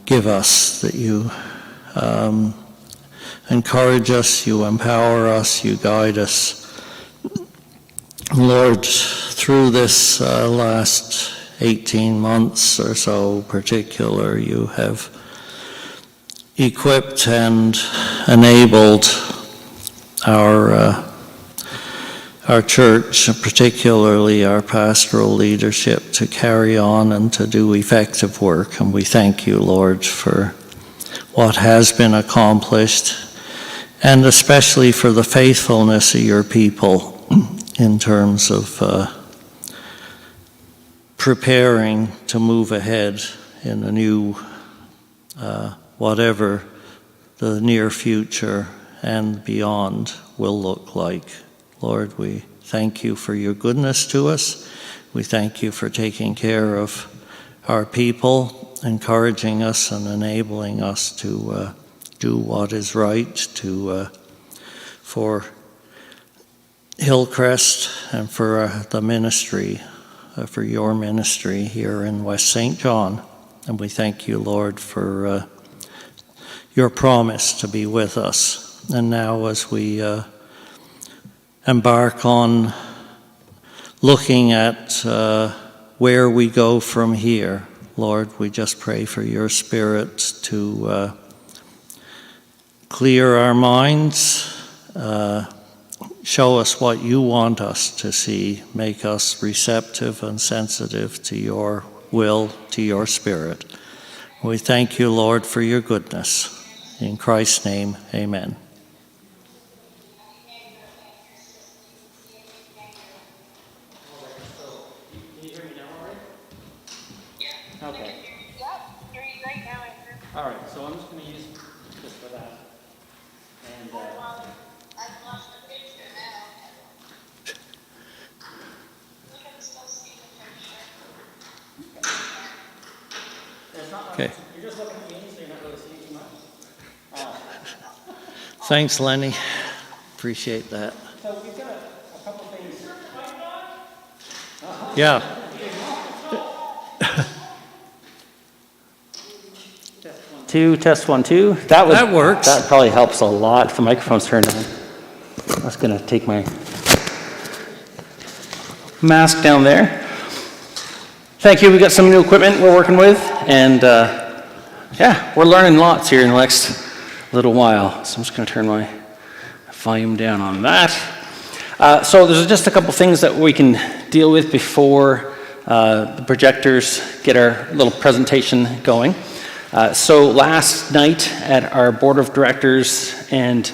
give us, that you encourage us, you empower us, you guide us. Lord, through this last 18 months or so particular, you have equipped and enabled our church, particularly our pastoral leadership, to carry on and to do effective work. And we thank you, Lord, for what has been accomplished, and especially for the faithfulness of your people in terms of preparing to move ahead in a new, whatever the near future and beyond will look like. Lord, we thank you for your goodness to us. We thank you for taking care of our people, encouraging us and enabling us to do what is right, for Hillcrest and for the ministry, for your ministry here in West St. John. And we thank you, Lord, for your promise to be with us. And now as we embark on looking at where we go from here, Lord, we just pray for your Spirit to clear our minds, show us what you want us to see, make us receptive and sensitive to your will, to your Spirit. We thank you, Lord, for your goodness. In Christ's name, amen. Okay. Yep, hear you right now, Andrew. All right, so I'm just going to use this for that. And I've lost the picture now. You can still see the picture. there's not much. Okay. You're just looking at me, so you're not really seeing too much. Thanks, Lenny. Appreciate that. So we've got a couple things. Yeah. Test one, two. That works. That probably helps a lot if the microphone's turned on. I was going to take my mask down there. Thank you. We've got some new equipment we're working with, and yeah, we're learning lots here in the next little while. So I'm just going to turn my volume down on that. So there's just a couple things that we can deal with before the projectors get our little presentation going. So last night at our board of directors and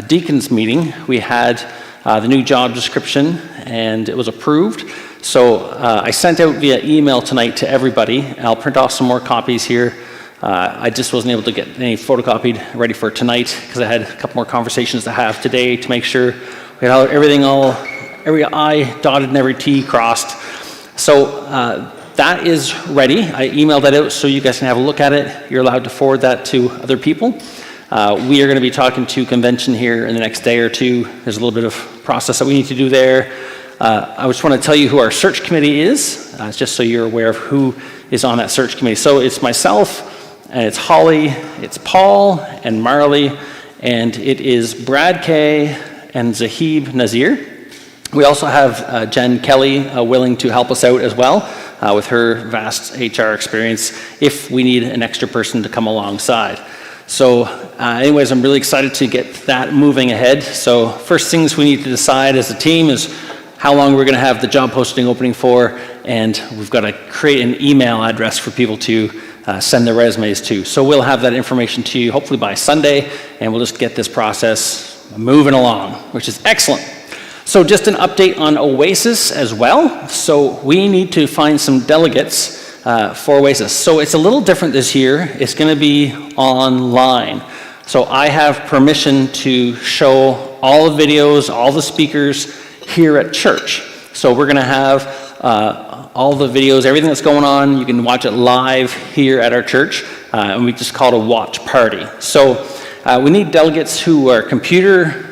deacons meeting, we had the new job description, and it was approved. So I sent out via email tonight to everybody. I'll print off some more copies here. I just wasn't able to get any photocopied ready for tonight because I had a couple more conversations to have today to make sure we had everything every I dotted and every T crossed. So that is ready. I emailed that out so you guys can have a look at it. You're allowed to forward that to other people. We are going to be talking to convention here in the next day or two. There's a little bit of process that we need to do there. I just want to tell you who our search committee is, just so you're aware of who is on that search committee. So it's myself, and it's Holly, it's Paul, and Marley, and it is Brad Kay and Zahib Nazir. We also have Jen Kelly willing to help us out as well with her vast HR experience if we need an extra person to come alongside. So anyways, I'm really excited to get that moving ahead. So first things we need to decide as a team is how long we're going to have the job posting opening for, and we've got to create an email address for people to send their resumes to. So we'll have that information to you hopefully by Sunday, and we'll just get this process moving along, which is excellent. So just an update on Oasis as well. So we need to find some delegates for Oasis. So it's a little different this year. It's going to be online. So I have permission to show all the videos, all the speakers here at church. So we're going to have all the videos, everything that's going on. You can watch it live here at our church, and we just call it a watch party. So we need delegates who are computer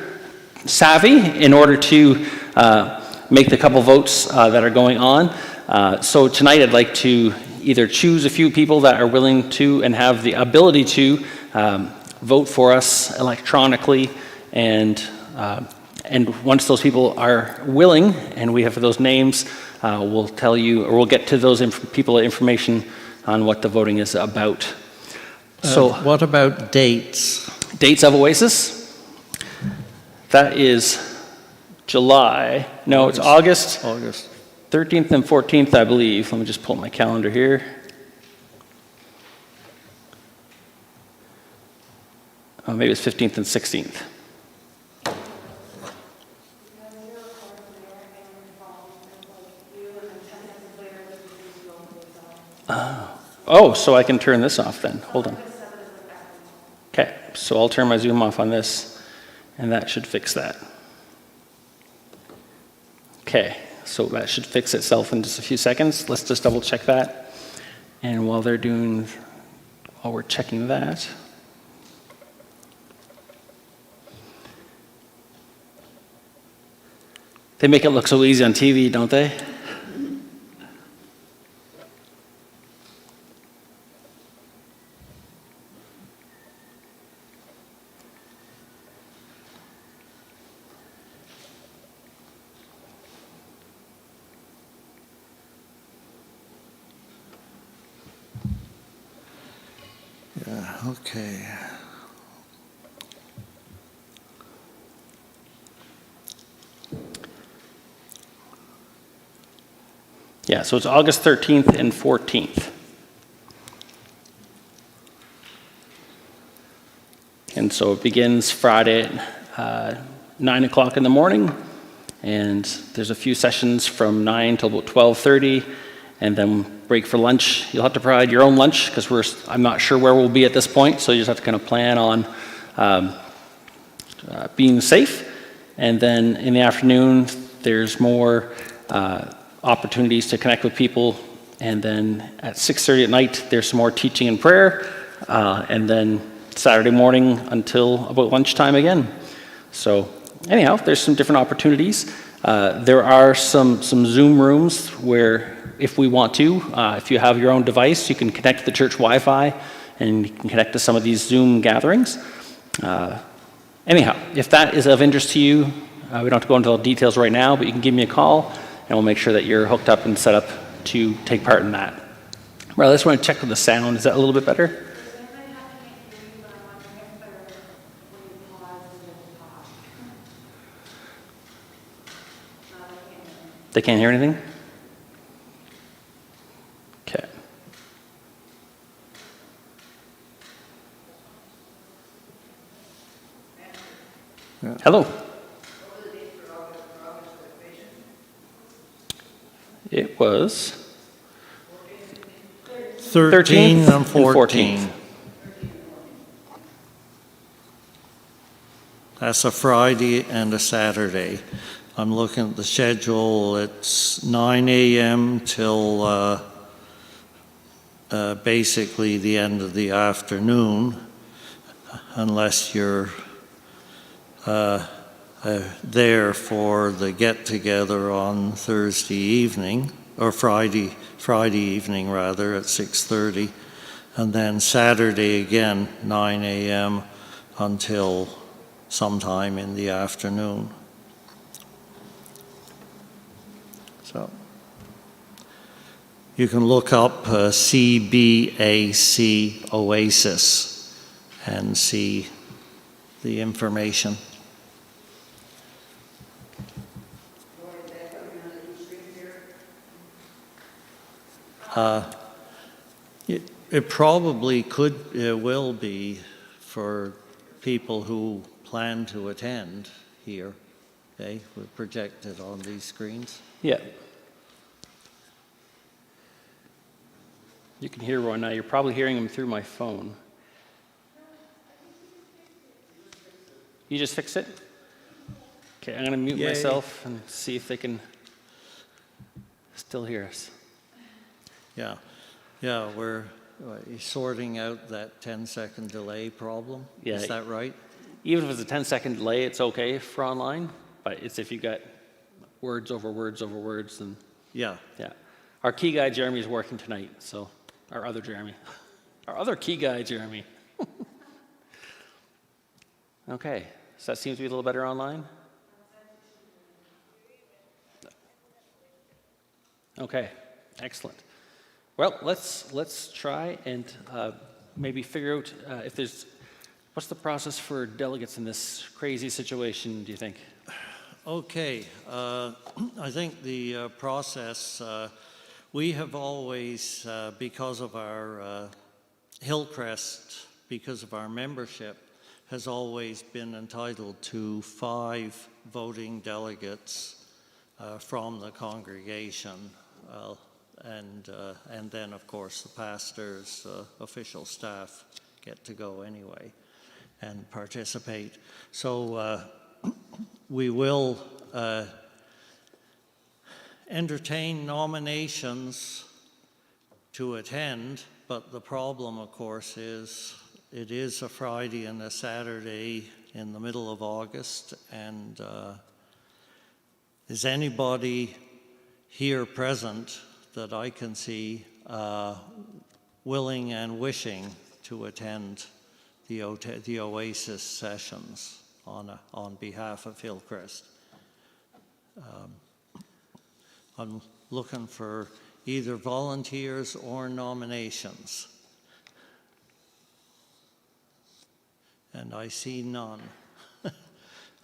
savvy in order to make the couple votes that are going on. So tonight I'd like to either choose a few people that are willing to and have the ability to vote for us electronically, and once those people are willing and we have those names, we'll tell you, or we'll get to those people information on what the voting is about. So what about dates? dates of Oasis, that is July, no, it's August August. 13th and 14th, I believe. Let me just pull up my calendar here. Maybe it's 15th and 16th. Oh, so I can turn this off then. Hold on. Okay, so I'll turn my Zoom off on this, and that should fix that. Okay, so that should fix itself in just a few seconds. Let's just double check that. And while we're checking that, they make it look so easy on TV, don't they? Okay. Yeah, so it's August 13th and 14th. And so it begins Friday at 9 o'clock in the morning, and there's a few sessions from 9 till about 12:30, and then break for lunch. You'll have to provide your own lunch because I'm not sure where we'll be at this point, so you just have to kind of plan on being safe. And then in the afternoon, there's more opportunities to connect with people. And then at 6:30 at night, there's some more teaching and prayer. And then Saturday morning until about lunchtime again. So anyhow, there's some different opportunities. There are some Zoom rooms where, if we want to, if you have your own device, you can connect to the church Wi-Fi and you can connect to some of these Zoom gatherings. Anyhow, if that is of interest to you, we don't have to go into all the details right now, but you can give me a call and we'll make sure that you're hooked up and set up to take part in that. Well, I just want to check with the sound. Is that a little bit better? They can't hear anything? Okay. Yeah. Hello. It was 13 and 14. 14th. That's a Friday and a Saturday. I'm looking at the schedule. It's 9 a.m. till basically the end of the afternoon, unless you're there for the get-together on Thursday evening, or Friday evening rather, at 6:30, and then Saturday again, 9 a.m. until sometime in the afternoon. So you can look up CBAC Oasis and see the information. It probably will be for people who plan to attend here. Okay, we project it on these screens. Yeah. You can hear Roy now. You're probably hearing him through my phone. You just fix it? Okay, I'm going to mute Yay. myself and see if they can still hear us. Yeah, we're sorting out that 10-second delay problem. Yeah. Is that right? Even if it's a 10-second delay, it's okay for online, but it's if you got words over words over words, then Yeah. yeah. Our key guy, Jeremy, is working tonight, so Our other Jeremy. Our other key guy, Jeremy. Okay, so that seems to be a little better online? Okay, excellent. Well, let's try and maybe figure out if there's, what's the process for delegates in this crazy situation, do you think? Okay, I think the process, we have always, because of our Hillcrest, because of our membership, has always been entitled to 5 voting delegates from the congregation. And then, of course, the pastor's official staff get to go anyway and participate. So we will entertain nominations to attend, but the problem, of course, is it is a Friday and a Saturday in the middle of August, and is anybody here present that I can see willing and wishing to attend the Oasis sessions on behalf of Hillcrest? I'm looking for either volunteers or nominations. And I see none.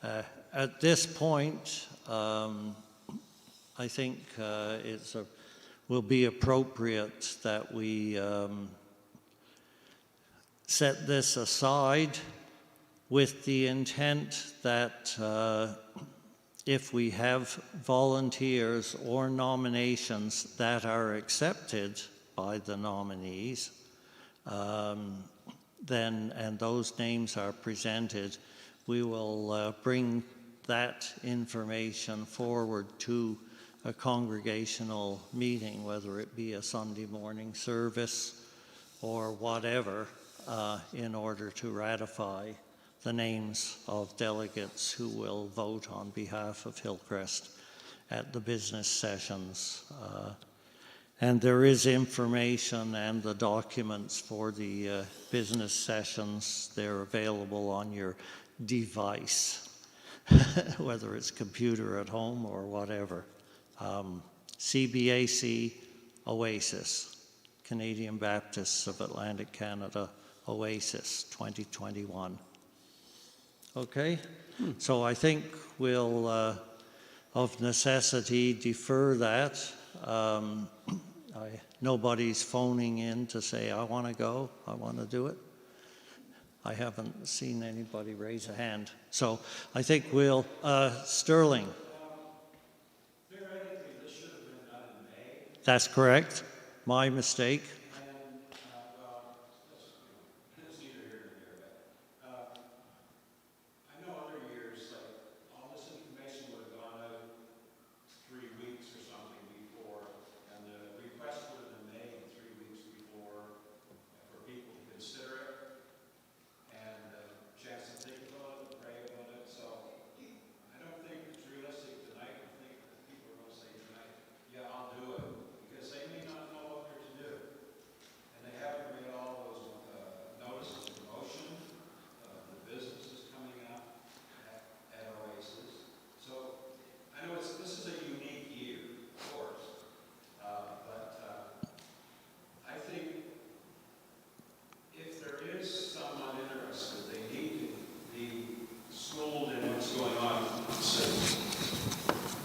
At this point, I think will be appropriate that we set this aside with the intent that if we have volunteers or nominations that are accepted by the nominees, then, and those names are presented, we will bring that information forward to a congregational meeting, whether it be a Sunday morning service or whatever, in order to ratify the names of delegates who will vote on behalf of Hillcrest at the business sessions. And there is information and the documents for the business sessions. They're available on your device, whether it's computer at home or whatever. CBAC Oasis, Canadian Baptists of Atlantic Canada, Oasis 2021. Okay, so I think we'll, of necessity, defer that. Nobody's phoning in to say, I want to go, I want to do it. I haven't seen anybody raise a hand. So I think we'll, Sterling. Theoretically, this should have been done in May. That's correct. My mistake. And, well, it's neither here nor there, but I know other years, like, all this information would have gone out 3 weeks or something before, and the request would have been made 3 weeks before for people to consider it and chance to think about it and pray about it. So I don't think it's realistic tonight to think that people are going to say tonight, yeah, I'll do it, because they may not know what they're to do. And they haven't read all those notices of motion, the businesses coming up at Oasis. So I know this is a unique year, of course, but I think if there is someone interested, they need to be schooled in what's going on. So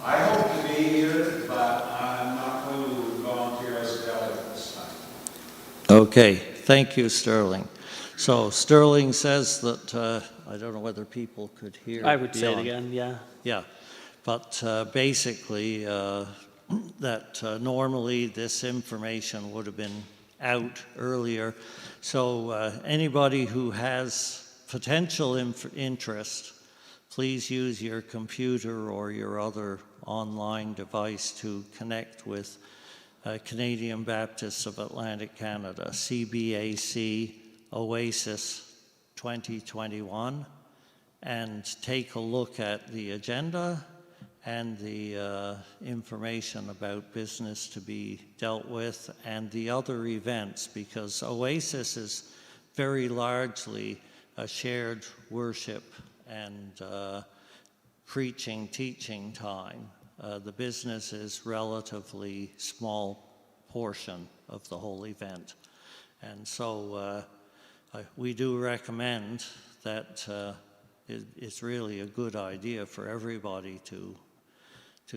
I hope to be here, but I'm not going to volunteer as a delegate this time. Okay, thank you, Sterling. So Sterling says that, I don't know whether people could hear. I would say it beyond. again, yeah. Yeah, but basically that normally this information would have been out earlier. So anybody who has potential interest, please use your computer or your other online device to connect with Canadian Baptists of Atlantic Canada, CBAC Oasis 2021, and take a look at the agenda and the information about business to be dealt with and the other events, because Oasis is very largely a shared worship and preaching, teaching time. The business is relatively small portion of the whole event. And so we do recommend that it's really a good idea for everybody to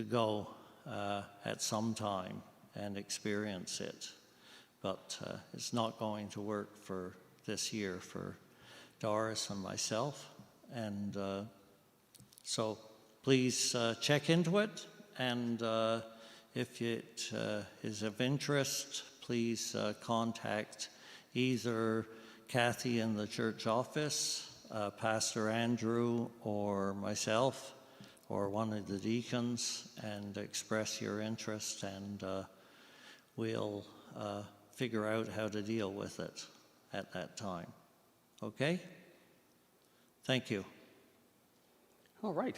go at some time and experience it. But it's not going to work for this year for Doris and myself. And so please check into it. And if it is of interest, please contact either Kathy in the church office, Pastor Andrew, or myself, or one of the deacons, and express your interest, and we'll figure out how to deal with it at that time. Okay? Thank you. All right.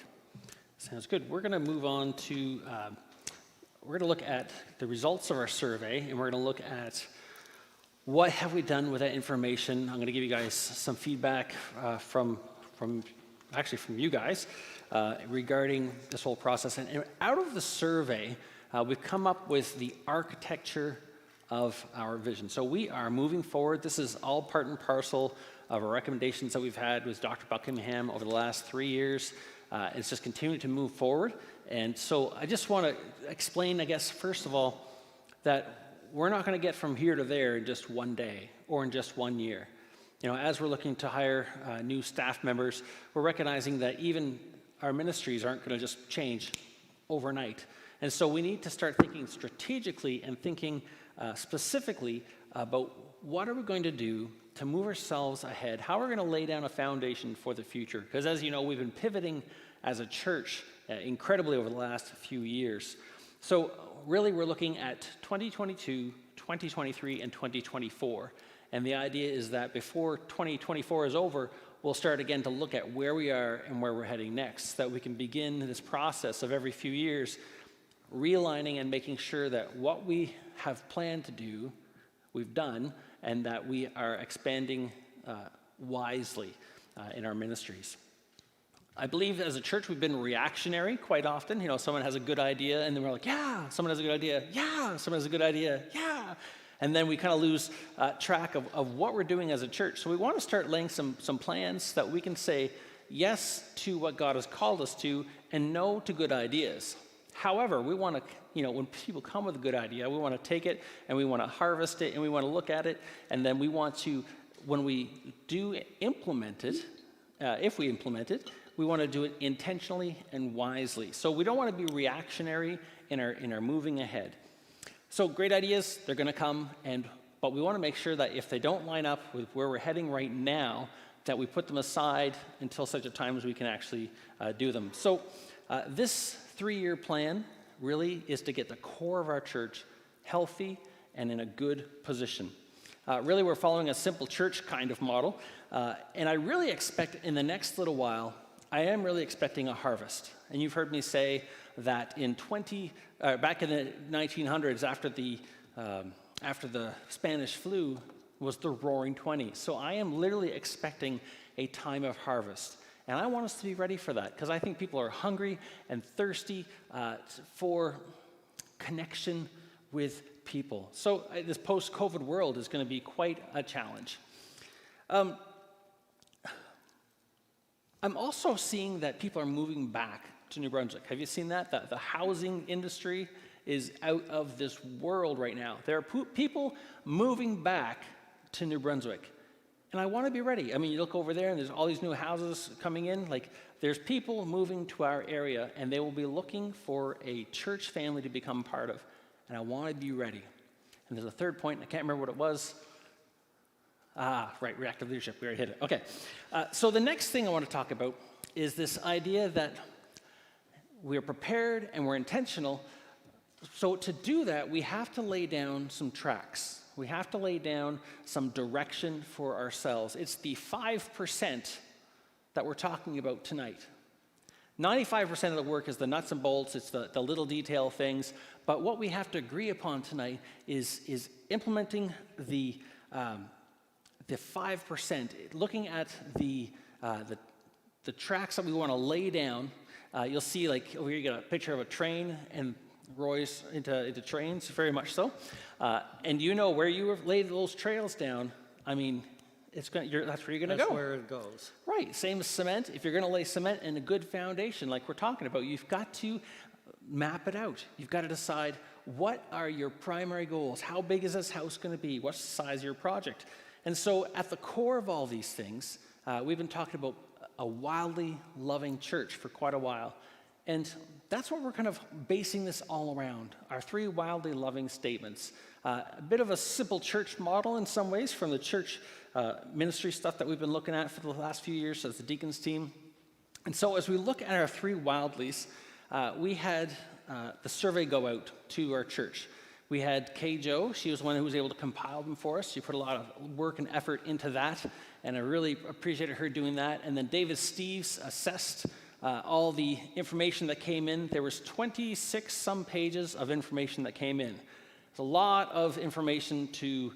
Sounds good. We're going to move on to, we're going to look at the results of our survey, and we're going to look at what have we done with that information. I'm going to give you guys some feedback from you guys regarding this whole process. And out of the survey, we've come up with the architecture of our vision. So we are moving forward. This is all part and parcel of our recommendations that we've had with Dr. Buckingham over the last 3 years. It's just continuing to move forward. And so I just want to explain, I guess, first of all, that we're not going to get from here to there in just one day or in just 1 year. You know, as we're looking to hire new staff members, we're recognizing that even our ministries aren't going to just change overnight. And so we need to start thinking strategically and thinking specifically about what are we going to do to move ourselves ahead, how we're going to lay down a foundation for the future. Because as you know, we've been pivoting as a church incredibly over the last few years. So really we're looking at 2022, 2023, and 2024. And the idea is that before 2024 is over, we'll start again to look at where we are and where we're heading next, so that we can begin this process of every few years realigning and making sure that what we have planned to do, we've done, and that we are expanding wisely in our ministries. I believe as a church we've been reactionary quite often. You know, someone has a good idea and then we're like, yeah, someone has a good idea, yeah, someone has a good idea, yeah. And then we kind of lose track of what we're doing as a church. So we want to start laying some plans that we can say yes to what God has called us to and no to good ideas. However, we want to, you know, when people come with a good idea, we want to take it and we want to harvest it and we want to look at it. And then we want to, when we do implement it, if we implement it, we want to do it intentionally and wisely. So we don't want to be reactionary in our moving ahead. So great ideas, they're going to come, but we want to make sure that if they don't line up with where we're heading right now, that we put them aside until such a time as we can actually do them. So this 3-year plan really is to get the core of our church healthy and in a good position. Really, we're following a simple church kind of model, and I really expect in the next little while, I am really expecting a harvest. And you've heard me say that in back in the 1900s, after the Spanish flu, was the Roaring '20s. So I am literally expecting a time of harvest. And I want us to be ready for that, because I think people are hungry and thirsty for connection with people. So this post-COVID world is going to be quite a challenge. I'm also seeing that people are moving back to New Brunswick. Have you seen that? The housing industry is out of this world right now. There are people moving back to New Brunswick. And I want to be ready. I mean, you look over there and there's all these new houses coming in. Like, there's people moving to our area and they will be looking for a church family to become part of. And I want to be ready. And there's a third point, and I can't remember what it was. Right, reactive leadership. We already hit it. Okay. So the next thing I want to talk about is this idea that we're prepared and we're intentional. So to do that, we have to lay down some tracks. We have to lay down some direction for ourselves. It's the 5% that we're talking about tonight. 95% of the work is the nuts and bolts, it's the little detail things, but what we have to agree upon tonight is implementing the 5%, looking at the tracks that we want to lay down. You'll see, like, over here you got a picture of a train, and Roy's into trains, very much so. And you know where you lay those trails down, I mean, that's where you're going to go. That's where it goes. Right, same as cement. If you're going to lay cement and a good foundation like we're talking about, you've got to map it out. You've got to decide, what are your primary goals? How big is this house going to be? What's the size of your project? And so at the core of all these things, we've been talking about a wildly loving church for quite a while. And that's what we're kind of basing this all around, our 3 wildly loving statements. A bit of a simple church model in some ways from the church ministry stuff that we've been looking at for the last few years as the deacons team. And so as we look at our 3 wildlies, we had the survey go out to our church. We had Kay Jo, she was one who was able to compile them for us. She put a lot of work and effort into that, and I really appreciated her doing that. And then David Steves assessed all the information that came in. There was 26 some pages of information that came in. It's a lot of information to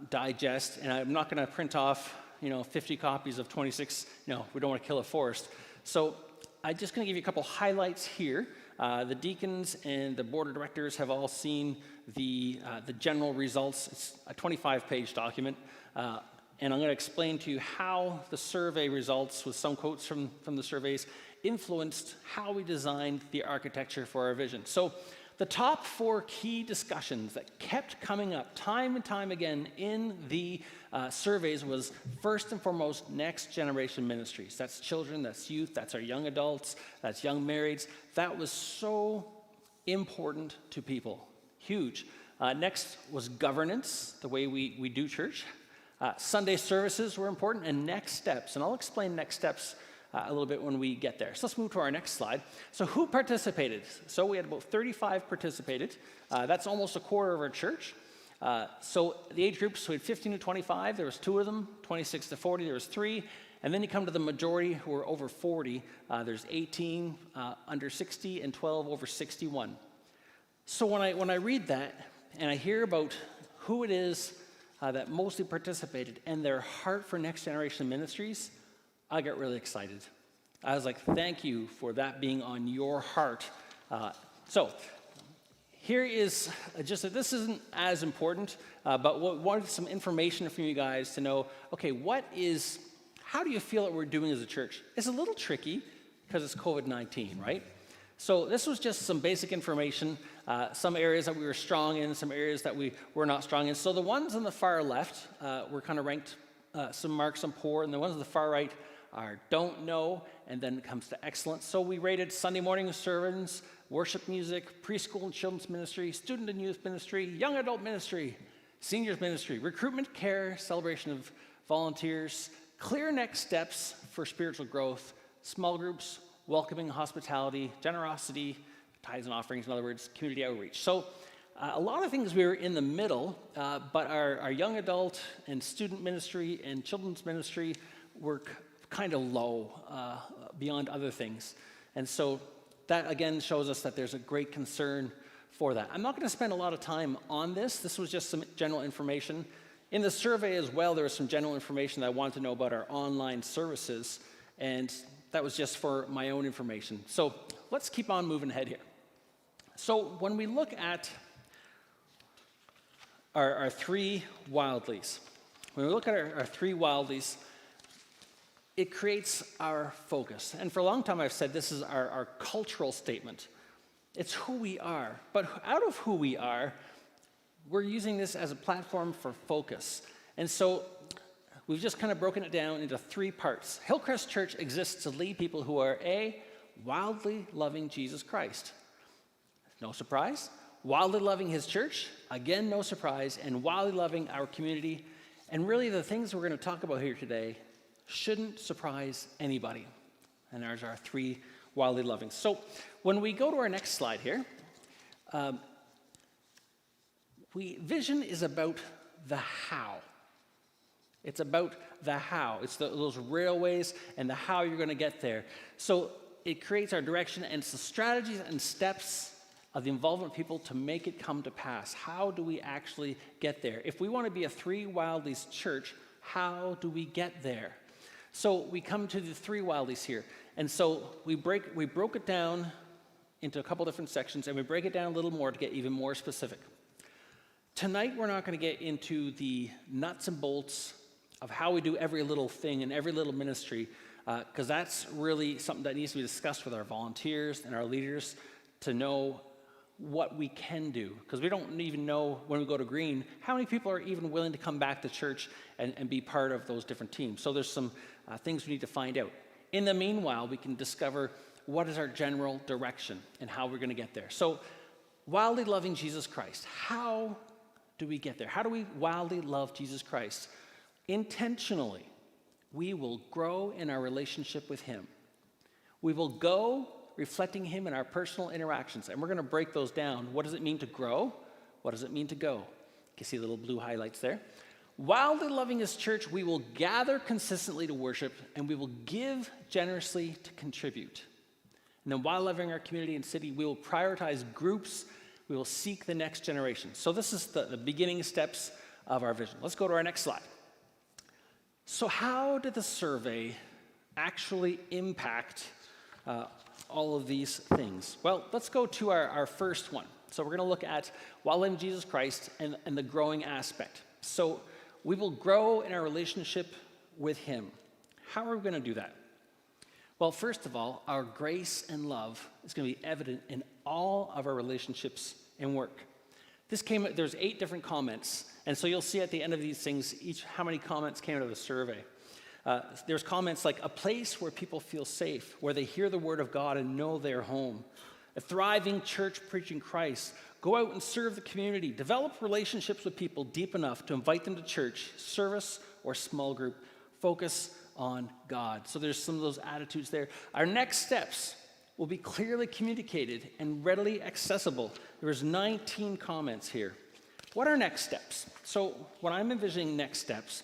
digest, and I'm not going to print off 50 copies of 26. No, we don't want to kill a forest. So I'm just going to give you a couple highlights here. The deacons and the board of directors have all seen the general results. It's a 25-page document. And I'm going to explain to you how the survey results, with some quotes from the surveys, influenced how we designed the architecture for our vision. So the top 4 key discussions that kept coming up time and time again in the surveys was, first and foremost, next generation ministries. That's children, that's youth, that's our young adults, that's young marrieds. That was so important to people, huge. Next was governance, the way we do church. Sunday services were important, and next steps. And I'll explain next steps a little bit when we get there. So let's move to our next slide. So who participated? So we had about 35 participated. That's almost a quarter of our church. So the age groups, so we had 15 to 25, there was 2 of them. 26 to 40, there was 3. And then you come to the majority who are over 40. There's 18 under 60 and 12 over 61. So when I read that and I hear about who it is that mostly participated and their heart for next generation ministries, I got really excited. I was like, thank you for that being on your heart. So here is just that this isn't as important, but wanted some information from you guys to know, okay, how do you feel that we're doing as a church? It's a little tricky because it's COVID-19, right? So this was just some basic information, some areas that we were strong in, some areas that we were not strong in. So the ones on the far left were kind of ranked some marks, some poor, and the ones on the far right are don't know, and then it comes to excellent. So we rated Sunday morning sermons, worship music, preschool and children's ministry, student and youth ministry, young adult ministry, seniors ministry, recruitment care, celebration of volunteers, clear next steps for spiritual growth, small groups, welcoming hospitality, generosity, tithes and offerings, in other words, community outreach. So a lot of things we were in the middle, but our young adult and student ministry and children's ministry were kind of low beyond other things. And so that again shows us that there's a great concern for that. I'm not going to spend a lot of time on this. This was just some general information. In the survey as well, there was some general information that I wanted to know about our online services, and that was just for my own information. So let's keep on moving ahead here. So when we look at our 3 wildlies, when we look at our 3 wildlies, it creates our focus. And for a long time I've said this is our cultural statement. It's who we are. But out of who we are, we're using this as a platform for focus. And so we've just kind of broken it down into 3 parts. Hillcrest Church exists to lead people who are A, wildly loving Jesus Christ. No surprise. Wildly loving his church, again, no surprise. And wildly loving our community. And really the things we're going to talk about here today shouldn't surprise anybody. And there's our 3 wildly loving. So when we go to our next slide here, vision is about the how. It's about the how. It's those railways and the how you're going to get there. So it creates our direction, and it's the strategies and steps of the involvement of people to make it come to pass. How do we actually get there? If we want to be a Three Wildlies church, how do we get there? So we come to the Three Wildlies here. And so we broke it down into a couple different sections, and we break it down a little more to get even more specific. Tonight, we're not going to get into the nuts and bolts of how we do every little thing in every little ministry, because that's really something that needs to be discussed with our volunteers and our leaders to know what we can do, because we don't even know when we go to Green how many people are even willing to come back to church and be part of those different teams. So there's some things we need to find out. In the meanwhile, we can discover what is our general direction and how we're going to get there. So wildly loving Jesus Christ, how do we get there? How do we wildly love Jesus Christ? Intentionally, we will grow in our relationship with him. We will go reflecting him in our personal interactions. And we're going to break those down. What does it mean to grow? What does it mean to go? You can see the little blue highlights there. Wildly loving his church, we will gather consistently to worship, and we will give generously to contribute. And then while loving our community and city, we will prioritize groups. We will seek the next generation. So this is the beginning steps of our vision. Let's go to our next slide. So how did the survey actually impact all of these things? Well, let's go to our first one. So we're going to look at while loving Jesus Christ and the growing aspect. So we will grow in our relationship with him. How are we going to do that? Well, first of all, our grace and love is going to be evident in all of our relationships and work. There's 8 different comments, and so you'll see at the end of these things how many comments came out of the survey. There's comments like a place where people feel safe, where they hear the word of God and know they're home. A thriving church preaching Christ. Go out and serve the community. Develop relationships with people deep enough to invite them to church, service, or small group. Focus on God. So there's some of those attitudes there. Our next steps will be clearly communicated and readily accessible. There's 19 comments here. What are next steps? So when I'm envisioning next steps,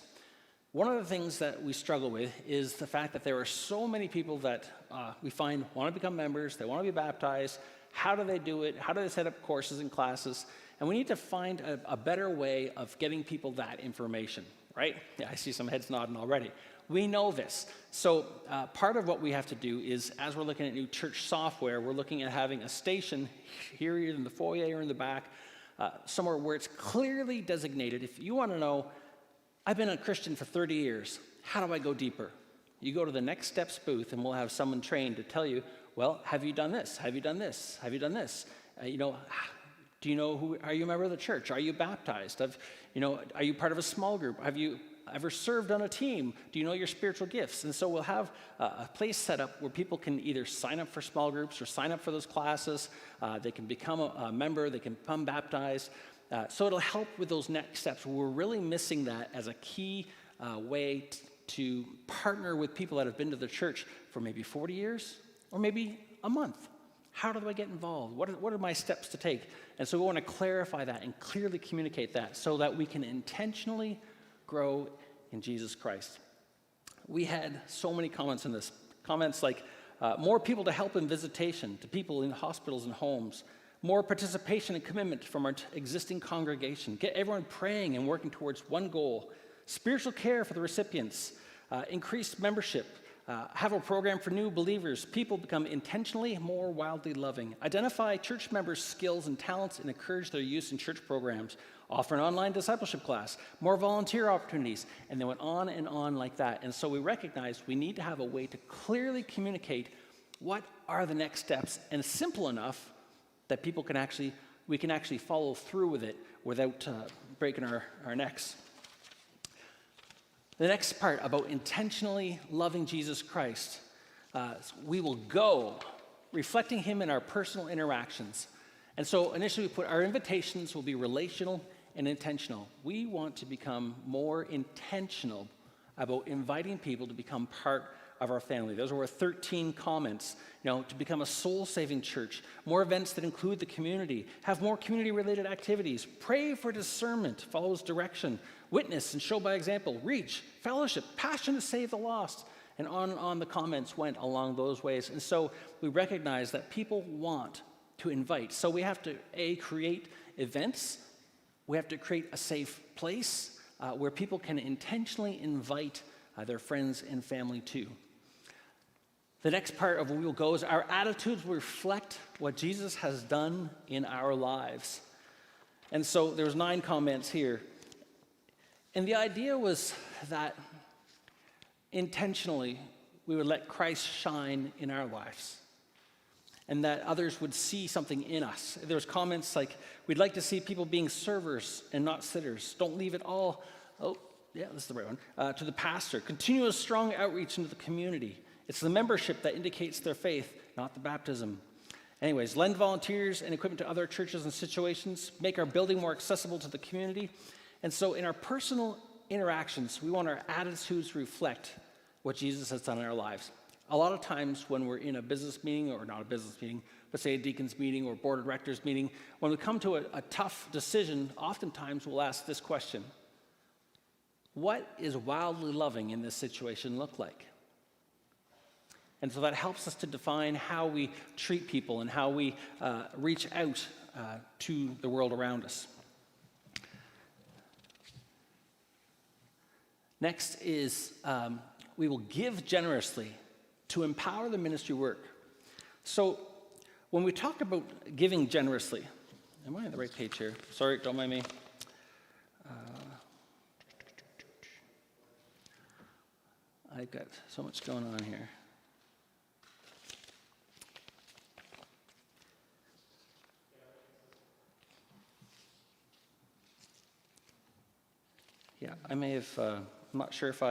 one of the things that we struggle with is the fact that there are so many people that we find want to become members, they want to be baptized. How do they do it? How do they set up courses and classes? And we need to find a better way of getting people that information, right? Yeah, I see some heads nodding already. We know this. So part of what we have to do is, as we're looking at new church software, we're looking at having a station here either in the foyer or in the back, somewhere where it's clearly designated. If you want to know, I've been a Christian for 30 years. How do I go deeper? You go to the Next Steps booth, and we'll have someone trained to tell you, well, have you done this? Have you done this? Have you done this? Do you know are you a member of the church? Are you baptized? Are you part of a small group? Have you ever served on a team? Do you know your spiritual gifts? And so we'll have a place set up where people can either sign up for small groups or sign up for those classes. They can become a member. They can become baptized. So it'll help with those next steps. We're really missing that as a key way to partner with people that have been to the church for maybe 40 years or maybe a month. How do I get involved? What are my steps to take? And so we want to clarify that and clearly communicate that so that we can intentionally grow in Jesus Christ. We had so many comments in this. Comments like more people to help in visitation to people in hospitals and homes. More participation and commitment from our existing congregation. Get everyone praying and working towards one goal. Spiritual care for the recipients. Increased membership. Have a program for new believers. People become intentionally more wildly loving. Identify church members' skills and talents and encourage their use in church programs. Offer an online discipleship class. More volunteer opportunities. And they went on and on like that. And so we recognized we need to have a way to clearly communicate what are the next steps, and simple enough that we can actually follow through with it without breaking our necks. The next part about intentionally loving Jesus Christ, we will go reflecting him in our personal interactions. And so initially we put our invitations will be relational and intentional. We want to become more intentional about inviting people to become part of our family. Those were 13 comments, to become a soul-saving church, more events that include the community, have more community-related activities, pray for discernment, follows direction, witness and show by example, reach, fellowship, passion to save the lost, And on the comments went along those ways. And so we recognize that people want to invite. So we have to, A, create events. We have to create a safe place where people can intentionally invite their friends and family too. The next part of We Will Go is our attitudes will reflect what Jesus has done in our lives. And so there's 9 comments here. And the idea was that intentionally we would let Christ shine in our lives and that others would see something in us. There's comments like, we'd like to see people being servers and not sitters. Don't leave it all, this is the right one, to the pastor. Continuous strong outreach into the community. It's the membership that indicates their faith, not the baptism. Anyways, lend volunteers and equipment to other churches and situations, make our building more accessible to the community. And so in our personal interactions, we want our attitudes to reflect what Jesus has done in our lives. A lot of times when we're in a business meeting, or not a business meeting, but say a deacon's meeting or board of directors meeting, when we come to a tough decision, oftentimes we'll ask this question: what is wildly loving in this situation look like? And so that helps us to define how we treat people and how we reach out to the world around us. Next is we will give generously to empower the ministry work. So when we talk about giving generously, am I on the right page here? Sorry, don't mind me. I've got so much going on here. Yeah, I may have, I'm not sure if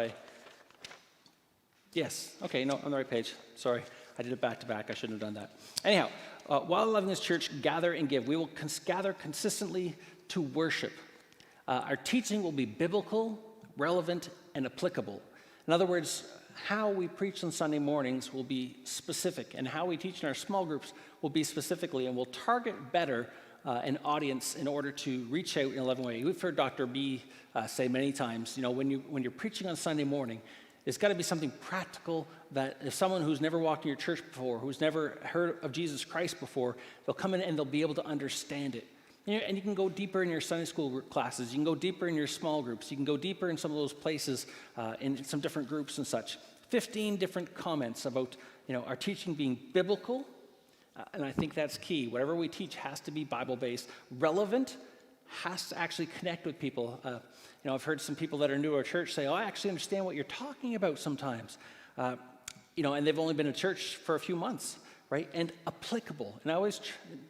yes, okay, no, on the right page. Sorry, I did it back to back. I shouldn't have done that. Anyhow, while loving this church, gather and give. We will gather consistently to worship. Our teaching will be biblical, relevant, and applicable. In other words, how we preach on Sunday mornings will be specific, and how we teach in our small groups will be specifically, and we'll target better an audience in order to reach out in a loving way. We've heard Dr. B say many times, when you're preaching on Sunday morning, it's got to be something practical that if someone who's never walked in your church before, who's never heard of Jesus Christ before, they'll come in and they'll be able to understand it. And you can go deeper in your Sunday school classes. You can go deeper in your small groups. You can go deeper in some of those places in some different groups and such. 15 different comments about our teaching being biblical, and I think that's key. Whatever we teach has to be Bible-based. Relevant, has to actually connect with people. I've heard some people that are new to our church say, I actually understand what you're talking about sometimes. And they've only been in church for a few months, right? And applicable. And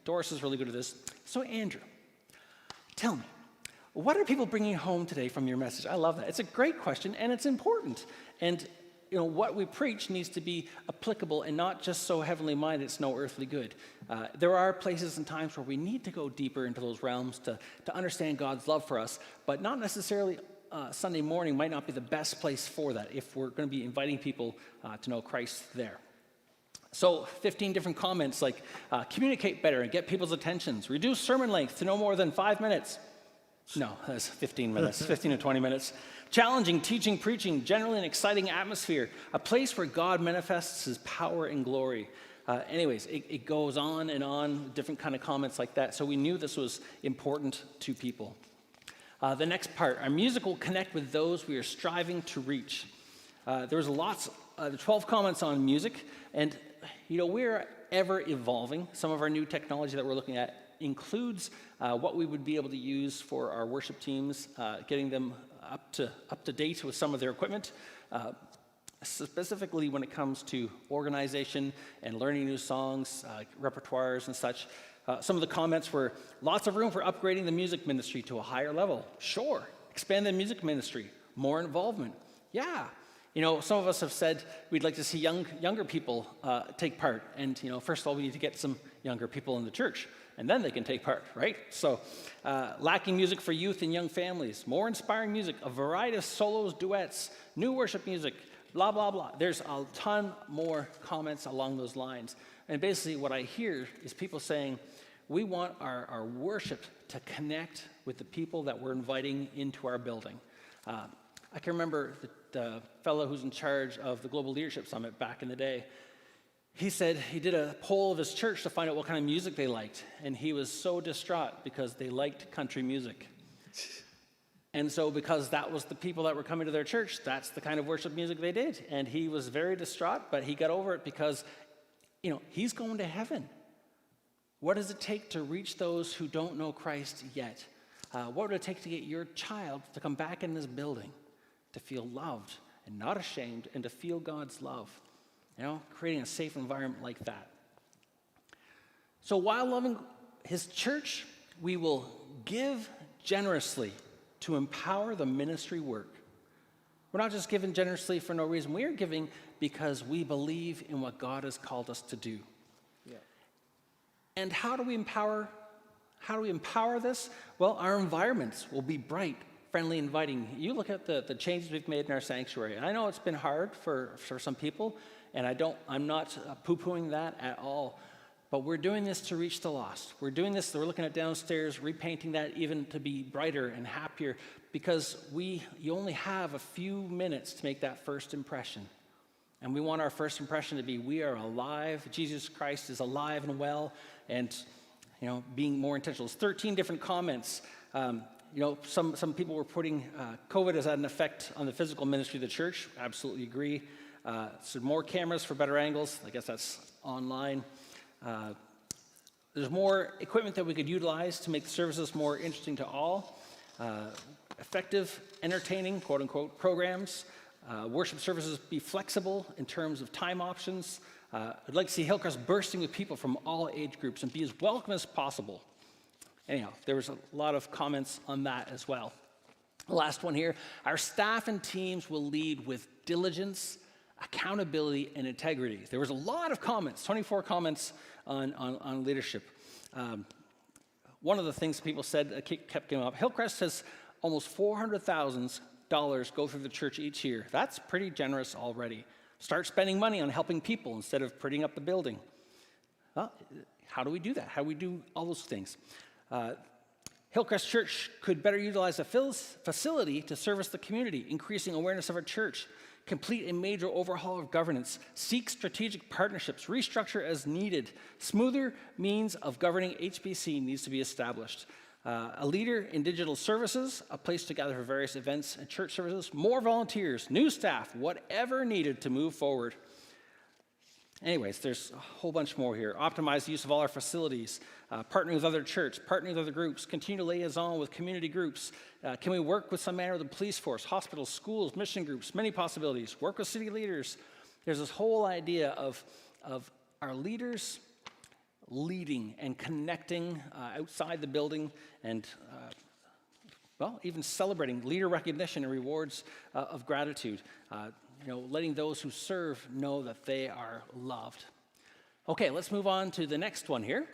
Doris is really good at this. So Andrew, tell me, what are people bringing home today from your message? I love that. It's a great question, and it's important. And what we preach needs to be applicable and not just so heavenly minded it's no earthly good. There are places and times where we need to go deeper into those realms to understand God's love for us, but not necessarily Sunday morning might not be the best place for that if we're going to be inviting people to know Christ there. So 15 different comments like communicate better and get people's attentions, reduce sermon length to no more than 5 minutes. No, that's 15 minutes, 15 to 20 minutes. Challenging, teaching, preaching, generally an exciting atmosphere, a place where God manifests his power and glory. Anyways, it goes on, different kind of comments like that. So we knew this was important to people. The next part, our music will connect with those we are striving to reach. There was 12 comments on music, and we're ever evolving. Some of our new technology that we're looking at includes what we would be able to use for our worship teams, getting them up to date with some of their equipment, specifically when it comes to organization and learning new songs, repertoires and such. Some of the comments were, lots of room for upgrading the music ministry to a higher level. Sure. Expand the music ministry. More involvement. Yeah. Some of us have said we'd like to see younger people take part. And, first of all, we need to get some younger people in the church, and then they can take part, right? So, lacking music for youth and young families, more inspiring music, a variety of solos, duets, new worship music, blah, blah, blah. There's a ton more comments along those lines. And basically what I hear is people saying, we want our worship to connect with the people that we're inviting into our building. I can remember the fellow who's in charge of the Global Leadership Summit back in the day. He said he did a poll of his church to find out what kind of music they liked, and he was so distraught because they liked country music. And so because that was the people that were coming to their church, that's the kind of worship music they did. And he was very distraught, but he got over it because, he's going to heaven. What does it take to reach those who don't know Christ yet? What would it take to get your child to come back in this building, to feel loved and not ashamed, and to feel God's love? Creating a safe environment like that. So while loving his church, we will give generously to empower the ministry work. We're not just giving generously for no reason. We are giving because we believe in what God has called us to do. Yeah. And how do we empower this? Well, our environments will be bright, friendly, inviting. You look at the changes we've made in our sanctuary. And I know it's been hard for some people, and I'm not poo-pooing that at all. But we're doing this to reach the lost. We're doing this, we're looking at downstairs, repainting that even to be brighter and happier, because you only have a few minutes to make that first impression. And we want our first impression to be, we are alive, Jesus Christ is alive and well, and being more intentional. There's 13 different comments. Some people were putting COVID has had an effect on the physical ministry of the church. Absolutely agree. So more cameras for better angles. I guess that's online. There's more equipment that we could utilize to make the services more interesting to all. Effective, entertaining, quote unquote, programs. Worship services be flexible in terms of time options. I'd like to see Hillcrest bursting with people from all age groups and be as welcome as possible. Anyhow, there was a lot of comments on that as well. The last one here, our staff and teams will lead with diligence, accountability, and integrity. There was a lot of comments, 24 comments on leadership. One of the things people said that kept coming up, Hillcrest has almost $400,000 go through the church each year. That's pretty generous already. Start spending money on helping people instead of prettying up the building. Well, how do we do that? How do we do all those things? Hillcrest Church could better utilize a facility to service the community, increasing awareness of our church, complete a major overhaul of governance, seek strategic partnerships, restructure as needed. Smoother means of governing HBC needs to be established. A leader in digital services, a place to gather for various events and church services, more volunteers, new staff, whatever needed to move forward. Anyways, there's a whole bunch more here. Optimize the use of all our facilities, partnering with other churches, partnering with other groups, continue to liaison with community groups. Can we work with some manner with the police force, hospitals, schools, mission groups, many possibilities. Work with city leaders. There's this whole idea of our leaders leading and connecting outside the building and even celebrating leader recognition and rewards of gratitude. Letting those who serve know that they are loved. Okay, let's move on to the next one here.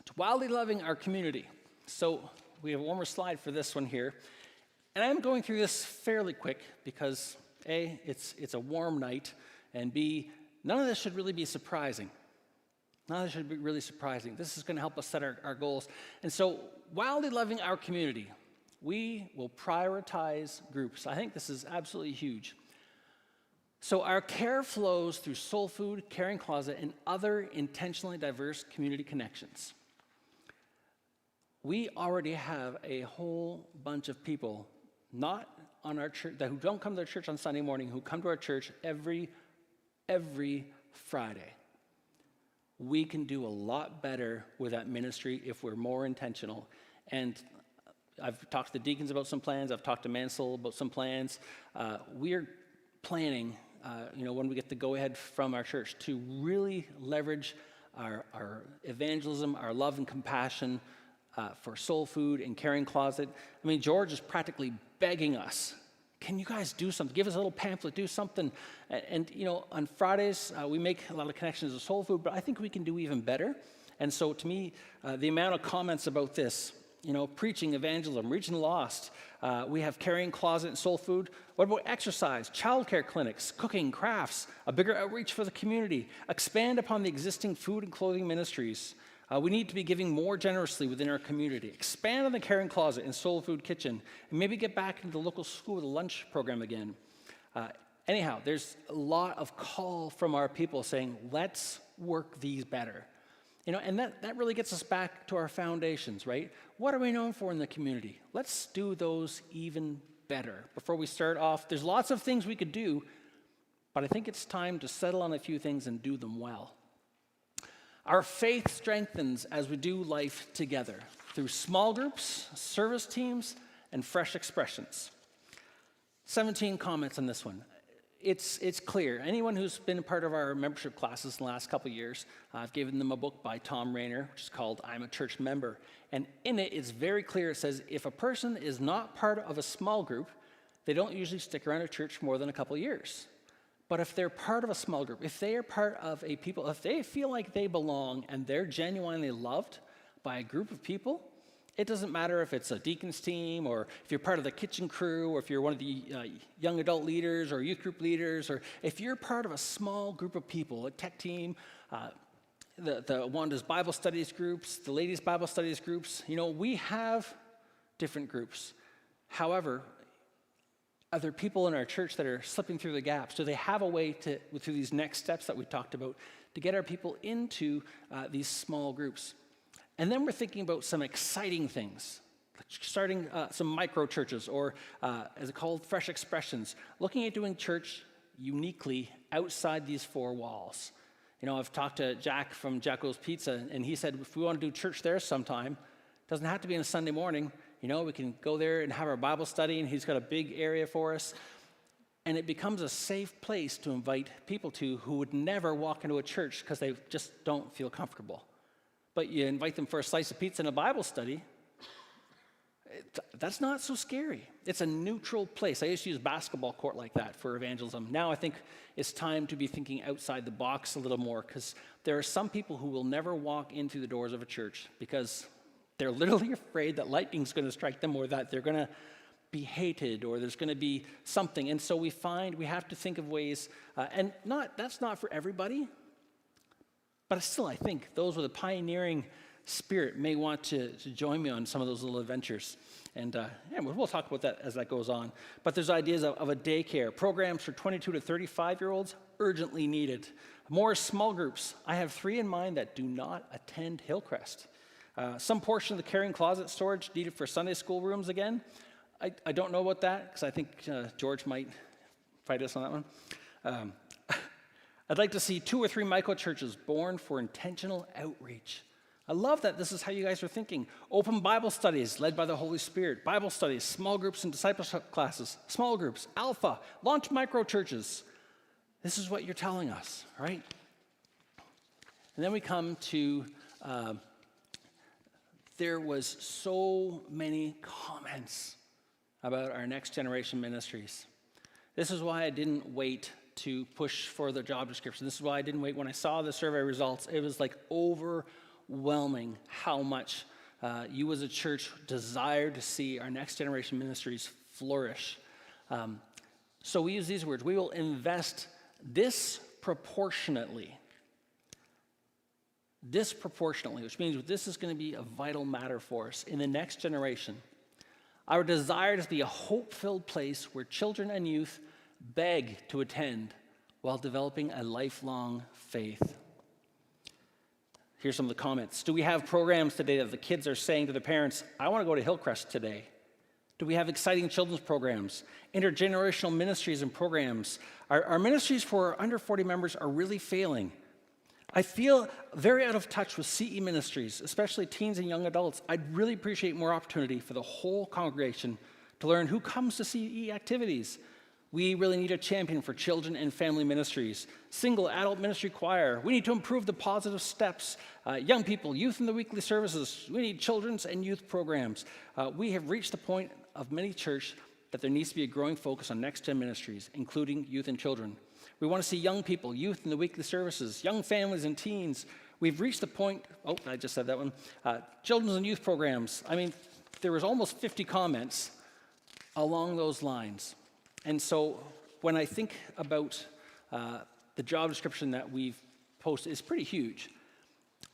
To wildly loving our community. So we have one more slide for this one here. And I'm going through this fairly quick because A, it's a warm night, and B, none of this should really be surprising. None of this should be really surprising. This is going to help us set our goals. And so wildly loving our community, we will prioritize groups. I think this is absolutely huge. So our care flows through Soul Food, Caring Closet, and other intentionally diverse community connections. We already have a whole bunch of people not on our church, who don't come to our church on Sunday morning, who come to our church every Friday. We can do a lot better with that ministry if we're more intentional. And I've talked to the deacons about some plans. I've talked to Mansell about some plans. We're planning, when we get the go-ahead from our church, to really leverage our evangelism, our love and compassion for Soul Food and Caring Closet. I mean, George is practically begging us, can you guys do something? Give us a little pamphlet, do something. And on Fridays, we make a lot of connections to Soul Food, but I think we can do even better. And so to me, the amount of comments about this, preaching, evangelism, reaching the lost. We have Caring Closet and Soul Food. What about exercise, childcare clinics, cooking, crafts, a bigger outreach for the community, expand upon the existing food and clothing ministries. We need to be giving more generously within our community. Expand on the Caring Closet and Soul Food Kitchen, and maybe get back into the local school with a lunch program again. Anyhow, there's a lot of call from our people saying, let's work these better. And that really gets us back to our foundations, right? What are we known for in the community? Let's do those even better. Before we start off, there's lots of things we could do, but I think it's time to settle on a few things and do them well. Our faith strengthens as we do life together through small groups, service teams, and fresh expressions. 17 comments on this one. It's clear. Anyone who's been a part of our membership classes in the last couple of years, I've given them a book by Tom Rainer, which is called I'm a Church Member. And in it, it's very clear. It says if a person is not part of a small group, they don't usually stick around a church for more than a couple of years. But if they're part of a small group, if they are part of a people, if they feel like they belong and they're genuinely loved by a group of people, it doesn't matter if it's a deacons team or if you're part of the kitchen crew or if you're one of the young adult leaders or youth group leaders, or if you're part of a small group of people, a tech team, the Wanda's Bible studies groups, the ladies' Bible studies groups, we have different groups. However, are there people in our church that are slipping through the gaps? Do they have a way through these next steps that we talked about, to get our people into these small groups? And then we're thinking about some exciting things, like starting some micro churches, or as it's called, fresh expressions, looking at doing church uniquely outside these four walls. I've talked to Jack from Jacko's Pizza, and he said if we want to do church there sometime, it doesn't have to be on a Sunday morning. We can go there and have our Bible study, and he's got a big area for us. And it becomes a safe place to invite people to who would never walk into a church because they just don't feel comfortable. But you invite them for a slice of pizza and a Bible study, that's not so scary. It's a neutral place. I used to use basketball court like that for evangelism. Now I think it's time to be thinking outside the box a little more, because there are some people who will never walk in through the doors of a church because they're literally afraid that lightning's going to strike them, or that they're going to be hated, or there's going to be something. And so we have to think of ways, that's not for everybody. But still, I think those with a pioneering spirit may want to join me on some of those little adventures. And we'll talk about that as that goes on. But there's ideas of a daycare, programs for 22 to 35-year-olds, urgently needed. More small groups. I have 3 in mind that do not attend Hillcrest. Some portion of the caring closet storage needed for Sunday school rooms again. I don't know about that, because I think George might fight us on that one. I'd like to see 2 or 3 micro-churches born for intentional outreach. I love that this is how you guys are thinking. Open Bible studies led by the Holy Spirit, Bible studies, small groups and discipleship classes, small groups, alpha, launch micro-churches. This is what you're telling us, right? And then we come to, there was so many comments about our next generation ministries. This is why I didn't wait to push for the job description. This is why I didn't wait. When I saw the survey results, it was like overwhelming how much you as a church desire to see our next generation ministries flourish. So we use these words. We will invest disproportionately, which means this is going to be a vital matter for us in the next generation. Our desire is to be a hope-filled place where children and youth beg to attend while developing a lifelong faith. Here's some of the comments. Do we have programs today that the kids are saying to their parents, I want to go to Hillcrest today? Do we have exciting children's programs, intergenerational ministries and programs? Our ministries for under 40 members are really failing. I feel very out of touch with CE ministries, especially teens and young adults. I'd really appreciate more opportunity for the whole congregation to learn who comes to CE activities. We really need a champion for children and family ministries, single adult ministry choir. We need to improve the positive steps, young people, youth in the weekly services. We need children's and youth programs. We have reached the point of many church that there needs to be a growing focus on next-gen ministries, including youth and children. We want to see young people, youth in the weekly services, young families and teens. We've reached the point, I just said that one, children's and youth programs. I mean, there was almost 50 comments along those lines. And so when I think about the job description that we've posted, it's pretty huge.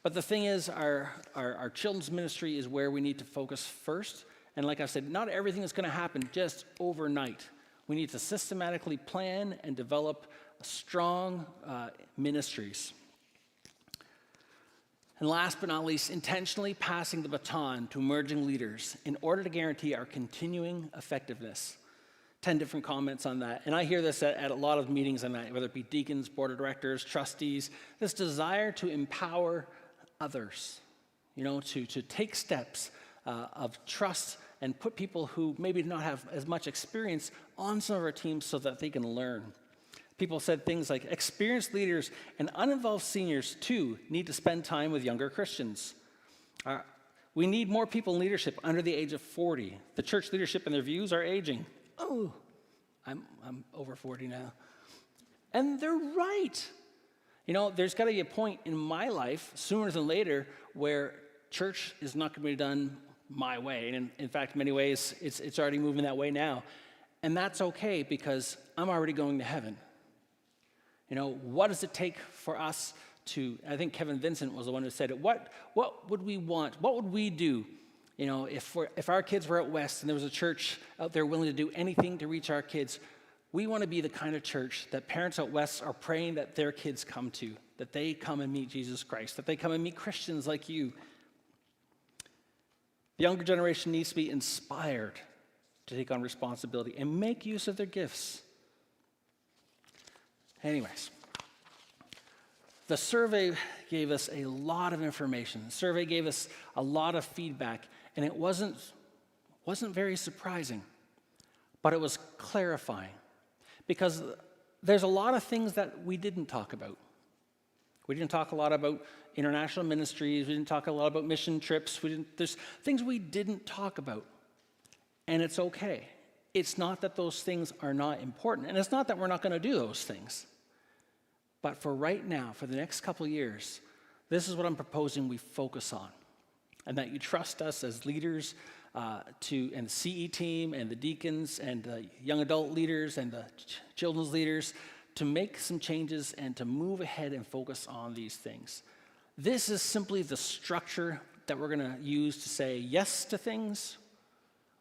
But the thing is, our children's ministry is where we need to focus first. And like I said, not everything is going to happen just overnight. We need to systematically plan and develop strong ministries. And last but not least, intentionally passing the baton to emerging leaders in order to guarantee our continuing effectiveness. 10 different comments on that. And I hear this at a lot of meetings I'm at, whether it be deacons, board of directors, trustees, this desire to empower others, to take steps of trust and put people who maybe do not have as much experience on some of our teams so that they can learn. People said things like, experienced leaders and uninvolved seniors, too, need to spend time with younger Christians. We need more people in leadership under the age of 40. The church leadership and their views are aging. Oh, I'm over 40 now. And they're right. There's got to be a point in my life, sooner than later, where church is not going to be done my way. And in fact, in many ways, it's already moving that way now. And that's okay because I'm already going to heaven. What does it take for us to, I think Kevin Vincent was the one who said it, what would we want? What would we do? If our kids were out west and there was a church out there willing to do anything to reach our kids, we want to be the kind of church that parents out west are praying that their kids come to, that they come and meet Jesus Christ, that they come and meet Christians like you. The younger generation needs to be inspired to take on responsibility and make use of their gifts. Anyways, the survey gave us a lot of information. The survey gave us a lot of feedback, and it wasn't very surprising, but it was clarifying because there's a lot of things that we didn't talk about. We didn't talk a lot about international ministries. We didn't talk a lot about mission trips. There's things we didn't talk about, and it's okay. It's not that those things are not important, and it's not that we're not going to do those things. But for right now, for the next couple of years, this is what I'm proposing we focus on. And that you trust us as leaders and the CE team and the deacons and the young adult leaders and the children's leaders to make some changes and to move ahead and focus on these things. This is simply the structure that we're going to use to say yes to things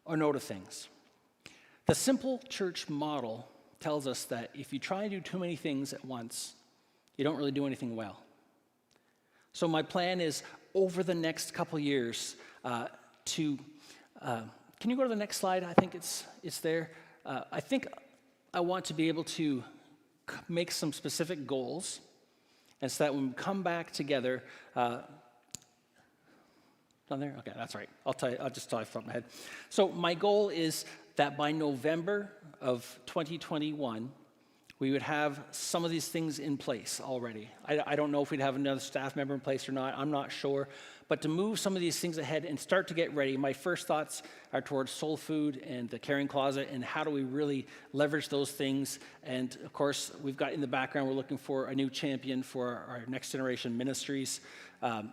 or no to things. The simple church model tells us that if you try to do too many things at once, you don't really do anything well. So my plan is over the next couple years can you go to the next slide? I think it's there. I think I want to be able to make some specific goals, and so that when we come back together, down there? Okay, that's right. I'll just tell you off the top of my head. So my goal is that by November of 2021, we would have some of these things in place already. I don't know if we'd have another staff member in place or not. I'm not sure. But to move some of these things ahead and start to get ready, my first thoughts are towards soul food and the caring closet and how do we really leverage those things. And of course, we've got in the background, we're looking for a new champion for our next generation ministries.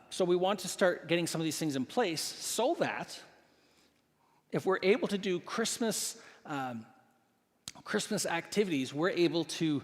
So we want to start getting some of these things in place so that if we're able to do Christmas activities, we're able to,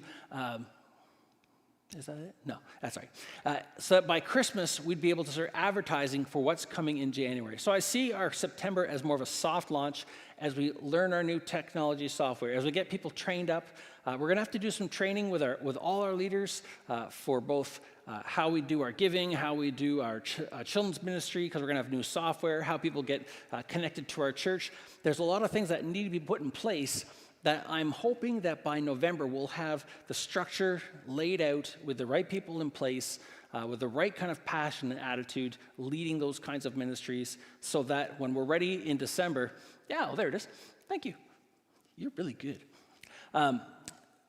is that it? No, that's right. So that by Christmas, we'd be able to start advertising for what's coming in January. So I see our September as more of a soft launch as we learn our new technology software, as we get people trained up. We're going to have to do some training with all our leaders for both how we do our giving, how we do our children's ministry, because we're going to have new software, how people get connected to our church. There's a lot of things that need to be put in place that I'm hoping that by November we'll have the structure laid out with the right people in place, with the right kind of passion and attitude, leading those kinds of ministries, so that when we're ready in December, there it is. Thank you. You're really good.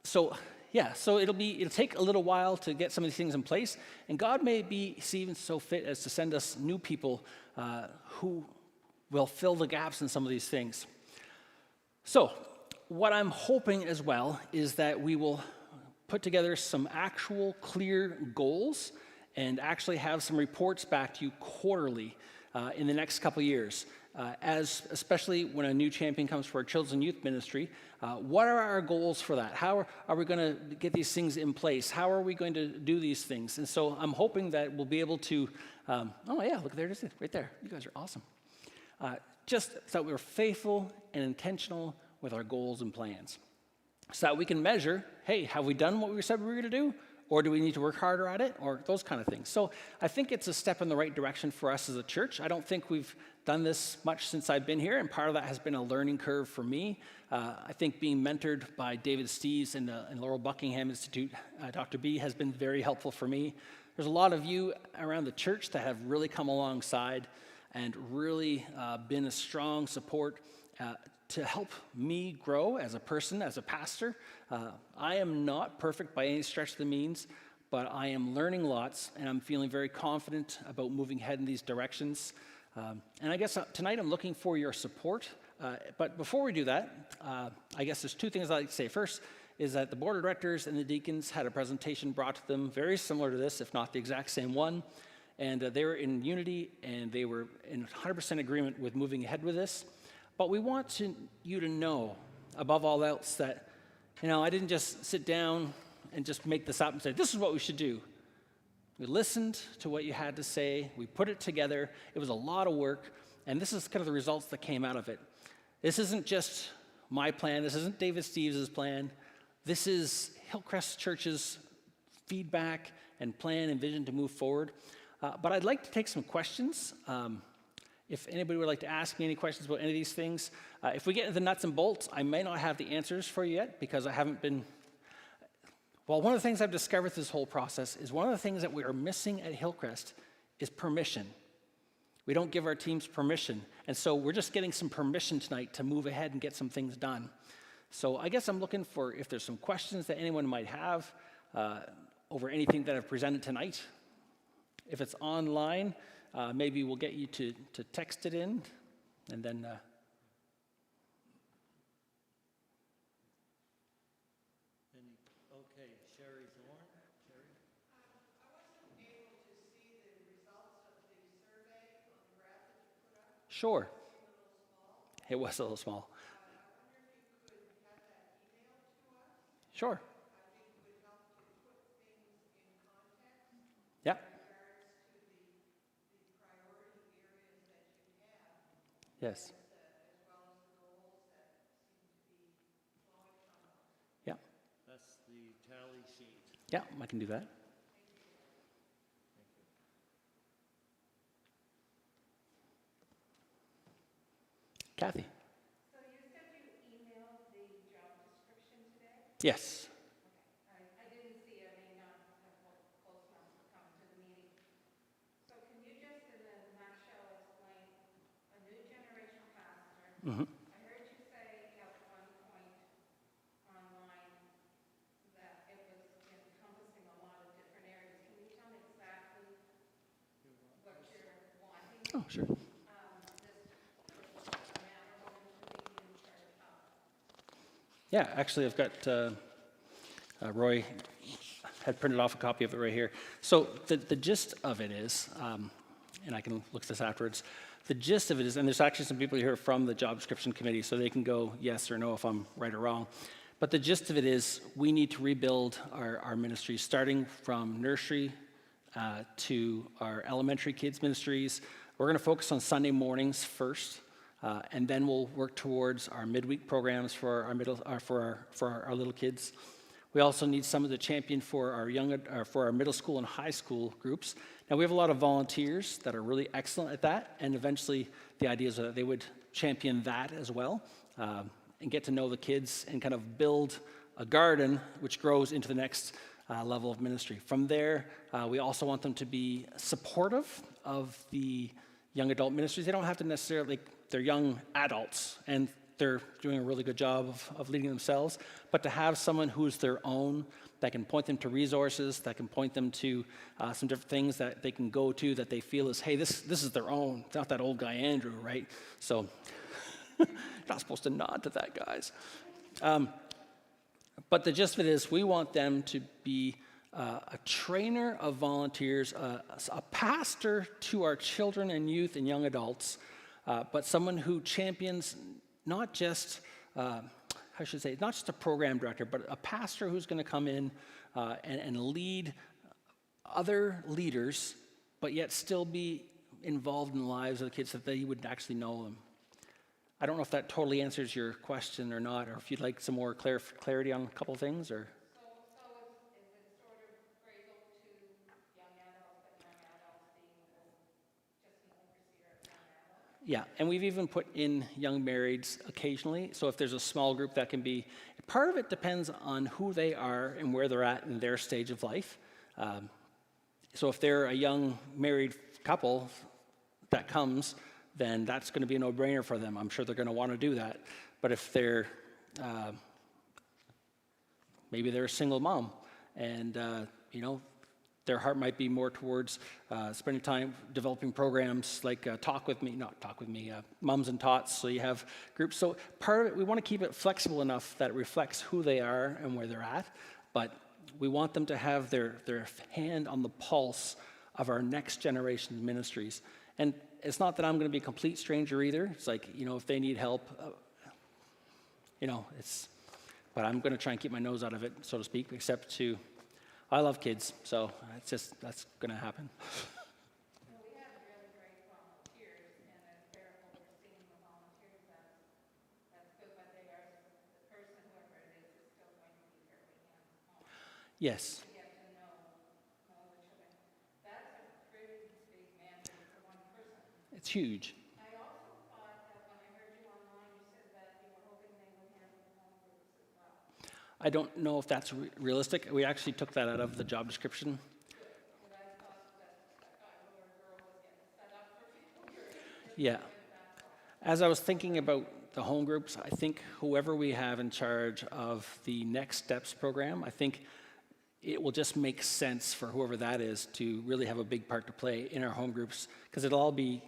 So it'll take a little while to get some of these things in place, and God may be even so fit as to send us new people who will fill the gaps in some of these things. So, what I'm hoping as well is that we will put together some actual clear goals and actually have some reports back to you quarterly in the next couple of years. Especially when a new champion comes for our children's and youth ministry, what are our goals for that? How are we going to get these things in place? How are we going to do these things? And so I'm hoping that we'll be able to, look, there it is, right there. You guys are awesome. Just so we're faithful and intentional with our goals and plans. so that we can measure, hey, have we done what we said we were going to do? Or do we need to work harder at it? Or those kind of things. So I think it's a step in the right direction for us as a church. I don't think we've done this much since I've been here, and part of that has been a learning curve for me. I think being mentored by David Steeves and Laurel Buckingham Institute, Dr. B, has been very helpful for me. There's a lot of you around the church that have really come alongside and really been a strong support to help me grow as a person, as a pastor. I am not perfect by any stretch of the means, but I am learning lots, and I'm feeling very confident about moving ahead in these directions. And I guess tonight I'm looking for your support. But before we do that, I guess there's two things I'd like to say. First is that the board of directors and the deacons had a presentation brought to them very similar to this, if not the exact same one. And they were in unity, and they were in 100% agreement with moving ahead with this. But we want you to know, above all else, that, I didn't just sit down and just make this up and say, this is what we should do. We listened to what you had to say. We put it together. It was a lot of work. And this is kind of the results that came out of it. This isn't just my plan. This isn't David Steeves' plan. This is Hillcrest Church's feedback and plan and vision to move forward. But I'd like to take some questions. If anybody would like to ask me any questions about any of these things, if we get into the nuts and bolts, I may not have the answers for you yet because I haven't been. Well, one of the things I've discovered through this whole process is one of the things that we are missing at Hillcrest is permission. We don't give our teams permission. And so we're just getting some permission tonight to move ahead and get some things done. So I guess I'm looking for if there's some questions that anyone might have over anything that I've presented tonight. If it's online, maybe we'll get you to text it in, and then... Okay, Sherry Thorne. Sherry? I wasn't able to see the results of the survey on the graph that you put up. Sure. It was a little small. I wonder if you could have that emailed to us. Sure. I think it would help to put things in context Yep. in regards to the priority areas that you have, Yes. as well as the goals that seem to be flowing from those. Yep. That's the tally sheet. Yeah, I can do that. Kathy. So you said you emailed the job description today? Yes. Okay. I didn't see it, I may not have looked close enough to come to the meeting. So can you just, in a nutshell, explain a new generation pastor? I heard you say at one point online that it was encompassing a lot of different areas. Can you tell me exactly what you're wanting? Oh, sure. Yeah, actually, I've got Roy had printed off a copy of it right here. So the gist of it is, and I can look at this afterwards, the gist of it is, and there's actually some people here from the job description committee, so they can go yes or no if I'm right or wrong. But the gist of it is we need to rebuild our ministries, starting from nursery to our elementary kids ministries. We're going to focus on Sunday mornings first. And then we'll work towards our midweek programs for our little kids. We also need someone to champion for our middle school and high school groups. Now we have a lot of volunteers that are really excellent at that, and eventually the idea is that they would champion that as well, and get to know the kids and kind of build a garden which grows into the next level of ministry. From there, we also want them to be supportive of the young adult ministries. They don't have to necessarily, they're young adults and they're doing a really good job of leading themselves, but to have someone who's their own, that can point them to resources, that can point them to some different things that they can go to that they feel is, hey, this is their own. It's not that old guy Andrew, right? So you're not supposed to nod to that, guys. But the gist of it is we want them to be a trainer of volunteers, a pastor to our children and youth and young adults, but someone who champions not just, not just a program director, but a pastor who's going to come in and lead other leaders, but yet still be involved in the lives of the kids so that they would actually know them. I don't know if that totally answers your question or not, or if you'd like some more clarity on a couple things, or? So is it sort of cradle to young adults, but young adults being just an overseer of young adults? Yeah, and we've even put in young marrieds occasionally. So if there's a small group, that can be, part of it depends on who they are and where they're at in their stage of life. So if they're a young married couple that comes, then that's going to be a no-brainer for them. I'm sure they're going to want to do that. But if they're, maybe they're a single mom, and their heart might be more towards spending time developing programs like Mums and Tots, so you have groups. So part of it, we want to keep it flexible enough that it reflects who they are and where they're at, but we want them to have their hand on the pulse of our next generation ministries. And it's not that I'm going to be a complete stranger either. It's like, if they need help, but I'm going to try and keep my nose out of it, so to speak, I love kids, so that's going to happen. Well, we have really great volunteers, and it's terrible we're seeing the volunteers that's good, but the person, whoever it is still going to be fairly hands-on Yes. to get to know the children. That's a pretty big mandate for one person. It's huge. I also thought that when I heard you online, you said that you were hoping they would handle the home groups as well. I don't know if that's realistic. We actually took that out of the job description. But I thought that a guy or a girl was getting set up for people. Yeah. As I was thinking about the home groups, I think whoever we have in charge of the Next Steps program, I think it will just make sense for whoever that is to really have a big part to play in our home groups, because it'll all be,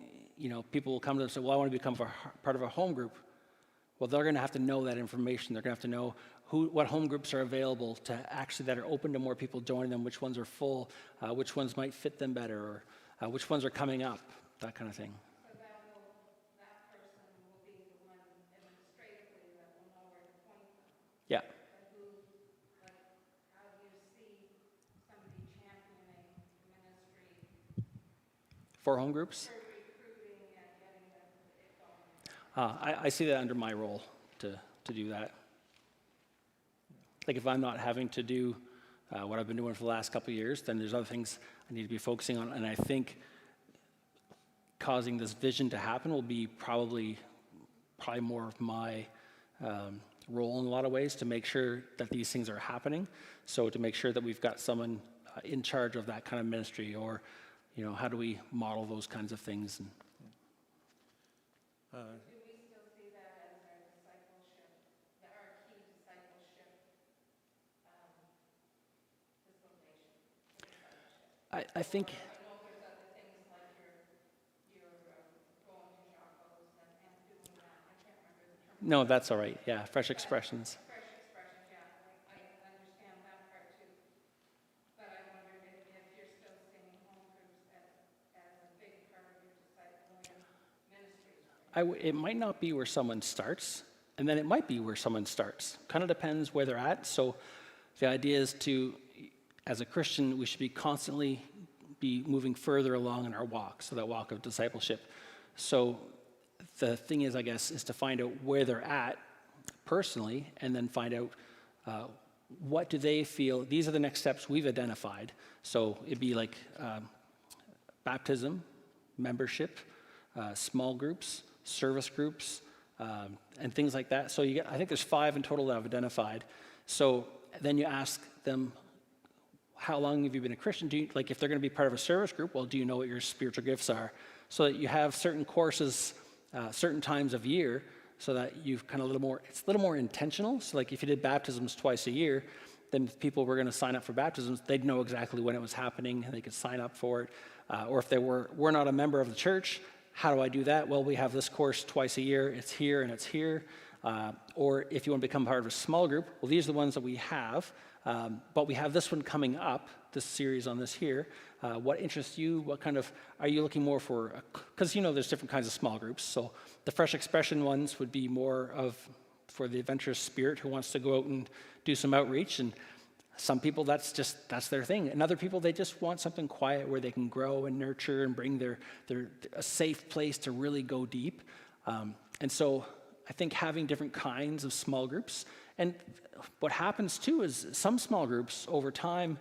people will come to us and say, well, I want to become part of a home group. Well, they're going to have to know that information. They're going to have to know what home groups are available that are open to more people joining them, which ones are full, which ones might fit them better, or which ones are coming up, that kind of thing. So that person will be the one administratively that will know where to point them. Yeah. But how do you see somebody championing ministry For home groups? for recruiting and getting them going? I see that under my role to do that. Like if I'm not having to do what I've been doing for the last couple of years, then there's other things I need to be focusing on. And I think causing this vision to happen will be probably more of my role in a lot of ways, to make sure that these things are happening. So to make sure that we've got someone in charge of that kind of ministry, or how do we model those kinds of things. And, Do we still see that as our discipleship, our key discipleship facilitation? I think, I know there's other things like you're going to Jacob's and doing that. I can't remember the term. no, that's all right. Yeah, fresh expressions. Fresh expressions, yeah. I understand that part too. But I wondered if you're still seeing home groups as a big part of your discipling ministry. It might not be where someone starts, and then it might be where someone starts. Kind of depends where they're at. So the idea is as a Christian, we should be constantly be moving further along in our walk, so that walk of discipleship. So the thing is, I guess, is to find out where they're at personally, and then find out what do they feel. These are the next steps we've identified. So it'd be like baptism, membership, small groups, service groups, and things like that. So I think there's 5 in total that I've identified. So then you ask them, how long have you been a Christian? Like if they're going to be part of a service group, well, do you know what your spiritual gifts are? So that you have certain courses, certain times of year, so that you've kind of it's a little more intentional. So like if you did baptisms twice a year, then if people were going to sign up for baptisms, they'd know exactly when it was happening and they could sign up for it. Or if they were not a member of the church, how do I do that? Well, we have this course twice a year. It's here and it's here. Or if you want to become part of a small group, well, these are the ones that we have. But we have this one coming up, this series on this here. What interests you? What kind of, are you looking more for, because there's different kinds of small groups. So the fresh expression ones would be more for the adventurous spirit who wants to go out and do some outreach. And some people, that's their thing. And other people, they just want something quiet where they can grow and nurture and bring a safe place to really go deep. And so I think having different kinds of small groups, and what happens too is some small groups over time,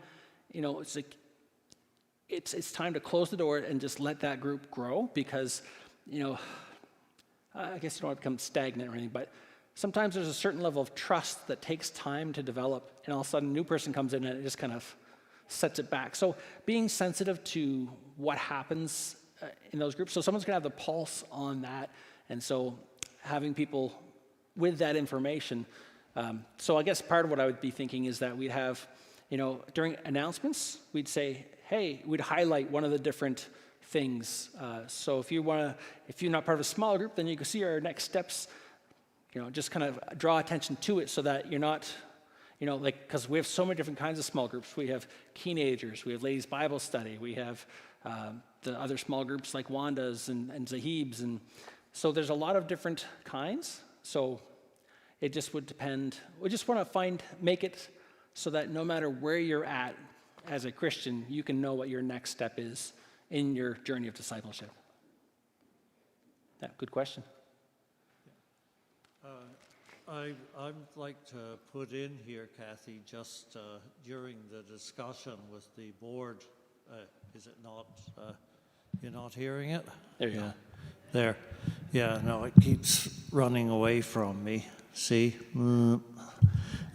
it's like it's time to close the door and just let that group grow, because I guess you don't want to become stagnant or anything, but sometimes there's a certain level of trust that takes time to develop, and all of a sudden a new person comes in and it just kind of sets it back. So being sensitive to what happens in those groups, so someone's going to have the pulse on that, and so having people with that information. So I guess part of what I would be thinking is that we'd have, during announcements, we'd say, hey, we'd highlight one of the different things. So if you're not part of a small group, then you can see our next steps, just kind of draw attention to it so that you're not, because we have so many different kinds of small groups. We have teenagers, we have ladies' Bible study, we have the other small groups like Wanda's and Zahib's, and so there's a lot of different kinds. So it just would depend. We just want to make it so that no matter where you're at as a Christian, you can know what your next step is in your journey of discipleship. Yeah, good question. I'd like to put in here, Kathy, just during the discussion with the board, is it not, you're not hearing it? There you go. There. Yeah, no, it keeps running away from me. See? One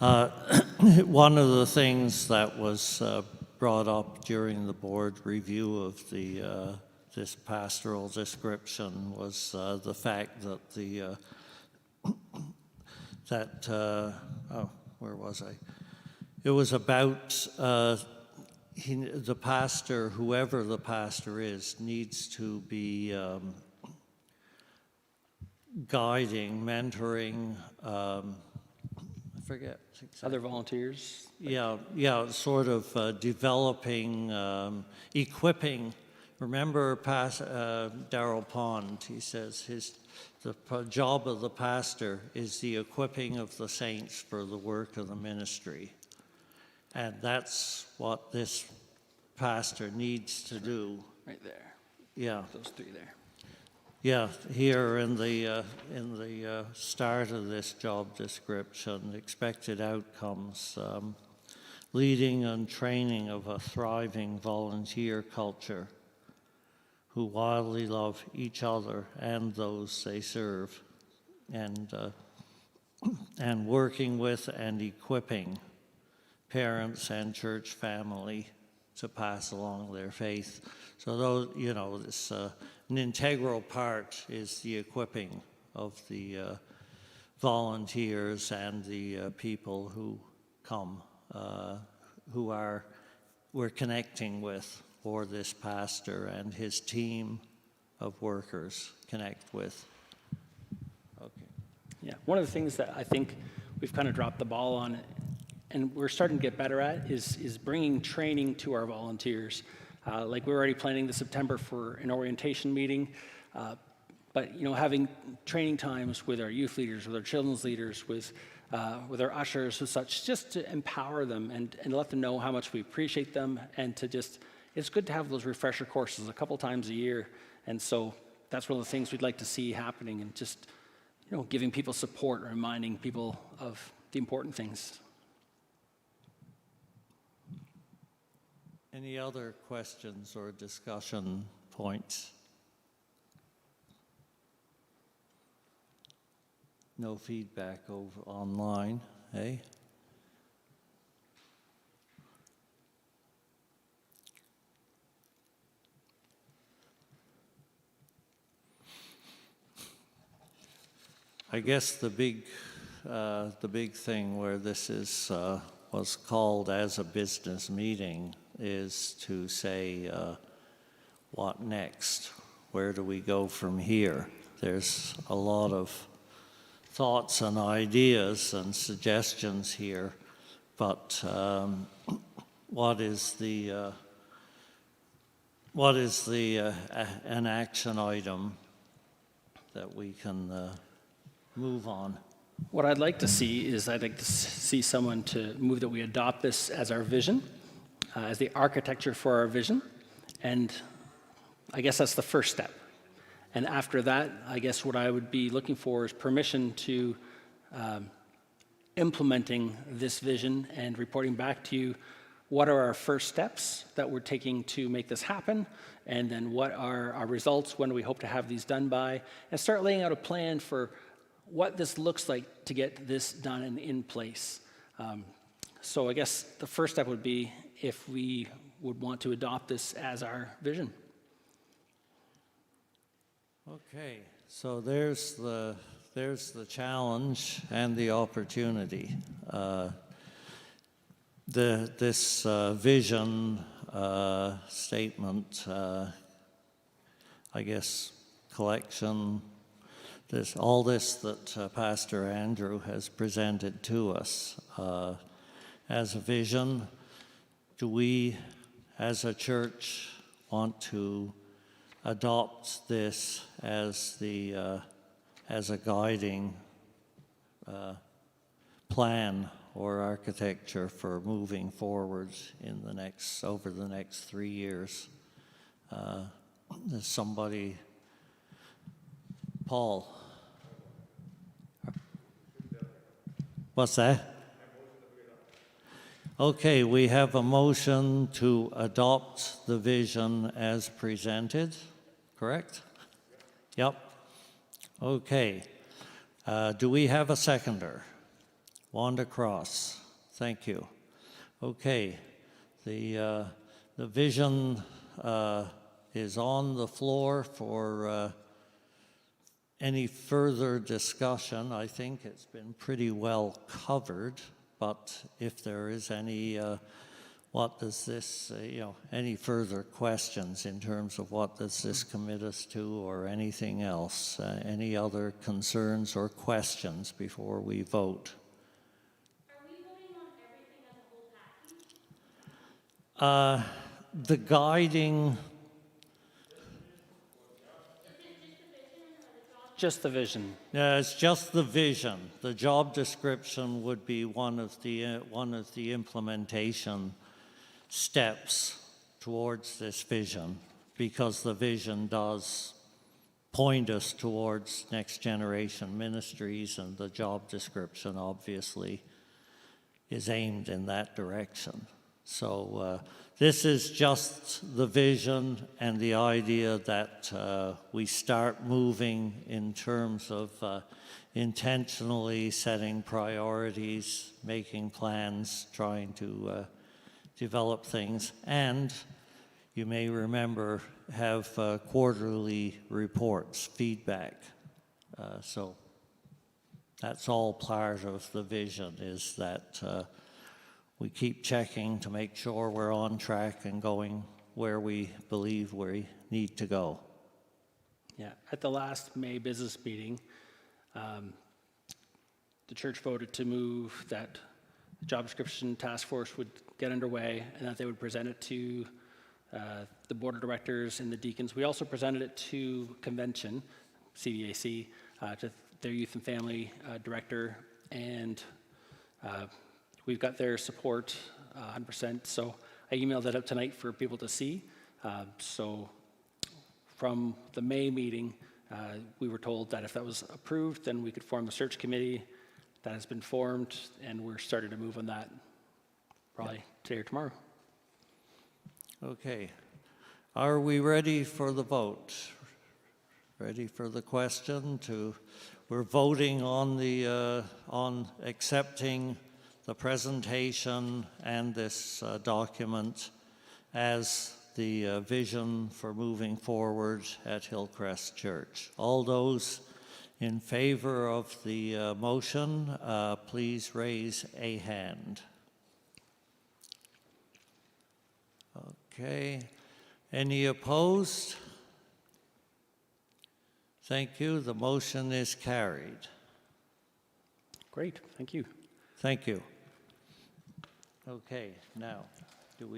of the things that was brought up during the board review of this pastoral description was the fact that where was I? It was about the pastor, whoever the pastor is, needs to be guiding, mentoring, I forget exactly. Other volunteers? Yeah, sort of developing, equipping. Remember Darrell Pond, he says the job of the pastor is the equipping of the saints for the work of the ministry. And that's what this pastor needs to do. Right there. Yeah. Those three there. Yeah, here in the start of this job description, expected outcomes, leading and training of a thriving volunteer culture who wildly love each other and those they serve, and working with and equipping parents and church family to pass along their faith. So those, this an integral part is the equipping of the volunteers and the people who come, we're connecting with, or this pastor and his team of workers connect with. Okay. Yeah, one of the things that I think we've kind of dropped the ball on, and we're starting to get better at, is bringing training to our volunteers. Like we're already planning the September for an orientation meeting, but having training times with our youth leaders, with our children's leaders, with our ushers and such, just to empower them and let them know how much we appreciate them, and to just, it's good to have those refresher courses a couple times a year. And so that's one of the things we'd like to see happening, and just giving people support, reminding people of the important things. Any other questions or discussion points? No feedback over online, eh? I guess the big thing where this was called as a business meeting is to say, what next? Where do we go from here? There's a lot of thoughts and ideas and suggestions here, but what is an action item that we can move on? What I'd like to see is someone to move that we adopt this as our vision, as the architecture for our vision, and I guess that's the first step. And after that, I guess what I would be looking for is permission to implementing this vision and reporting back to you what are our first steps that we're taking to make this happen, and then what are our results, when do we hope to have these done by, and start laying out a plan for what this looks like to get this done and in place. So I guess the first step would be if we would want to adopt this as our vision. Okay, so there's the challenge and the opportunity. This vision statement, I guess, collection, all this that Pastor Andrew has presented to us as a vision, do we as a church want to adopt this as a guiding plan or architecture for moving forward over the next 3 years? There's somebody, Paul. What's that? Okay, we have a motion to adopt the vision as presented, correct? Yep. Okay. Do we have a seconder? Wanda Cross, thank you. Okay, the vision is on the floor for any further discussion. I think it's been pretty well covered, but if there is any, what does this, any further questions in terms of what does this commit us to or anything else? Any other concerns or questions before we vote? Are we voting on everything as a whole package? The guiding, Just the vision. it's just the vision. The job description would be one of the implementation steps towards this vision, because the vision does point us towards next generation ministries, and the job description obviously is aimed in that direction. So this is just the vision and the idea that we start moving in terms of intentionally setting priorities, making plans, trying to develop things, and you may remember have quarterly reports, feedback. So that's all part of the vision, is that we keep checking to make sure we're on track and going where we believe we need to go. Yeah, at the last May business meeting, the church voted to move that the job description task force would get underway and that they would present it to the board of directors and the deacons. We also presented it to convention, CVAC, to their youth and family director, and we've got their support 100%. So I emailed that up tonight for people to see. So from the May meeting, we were told that if that was approved, then we could form the search committee. That has been formed, and we're starting to move on that probably today or tomorrow. Okay. Are we ready for the vote? Ready for the question? We're voting on accepting the presentation and this document as the vision for moving forward at Hillcrest Church. All those in favor of the motion, please raise a hand. Okay. Any opposed? Thank you. The motion is carried. Great, thank you. Thank you. Okay, now, do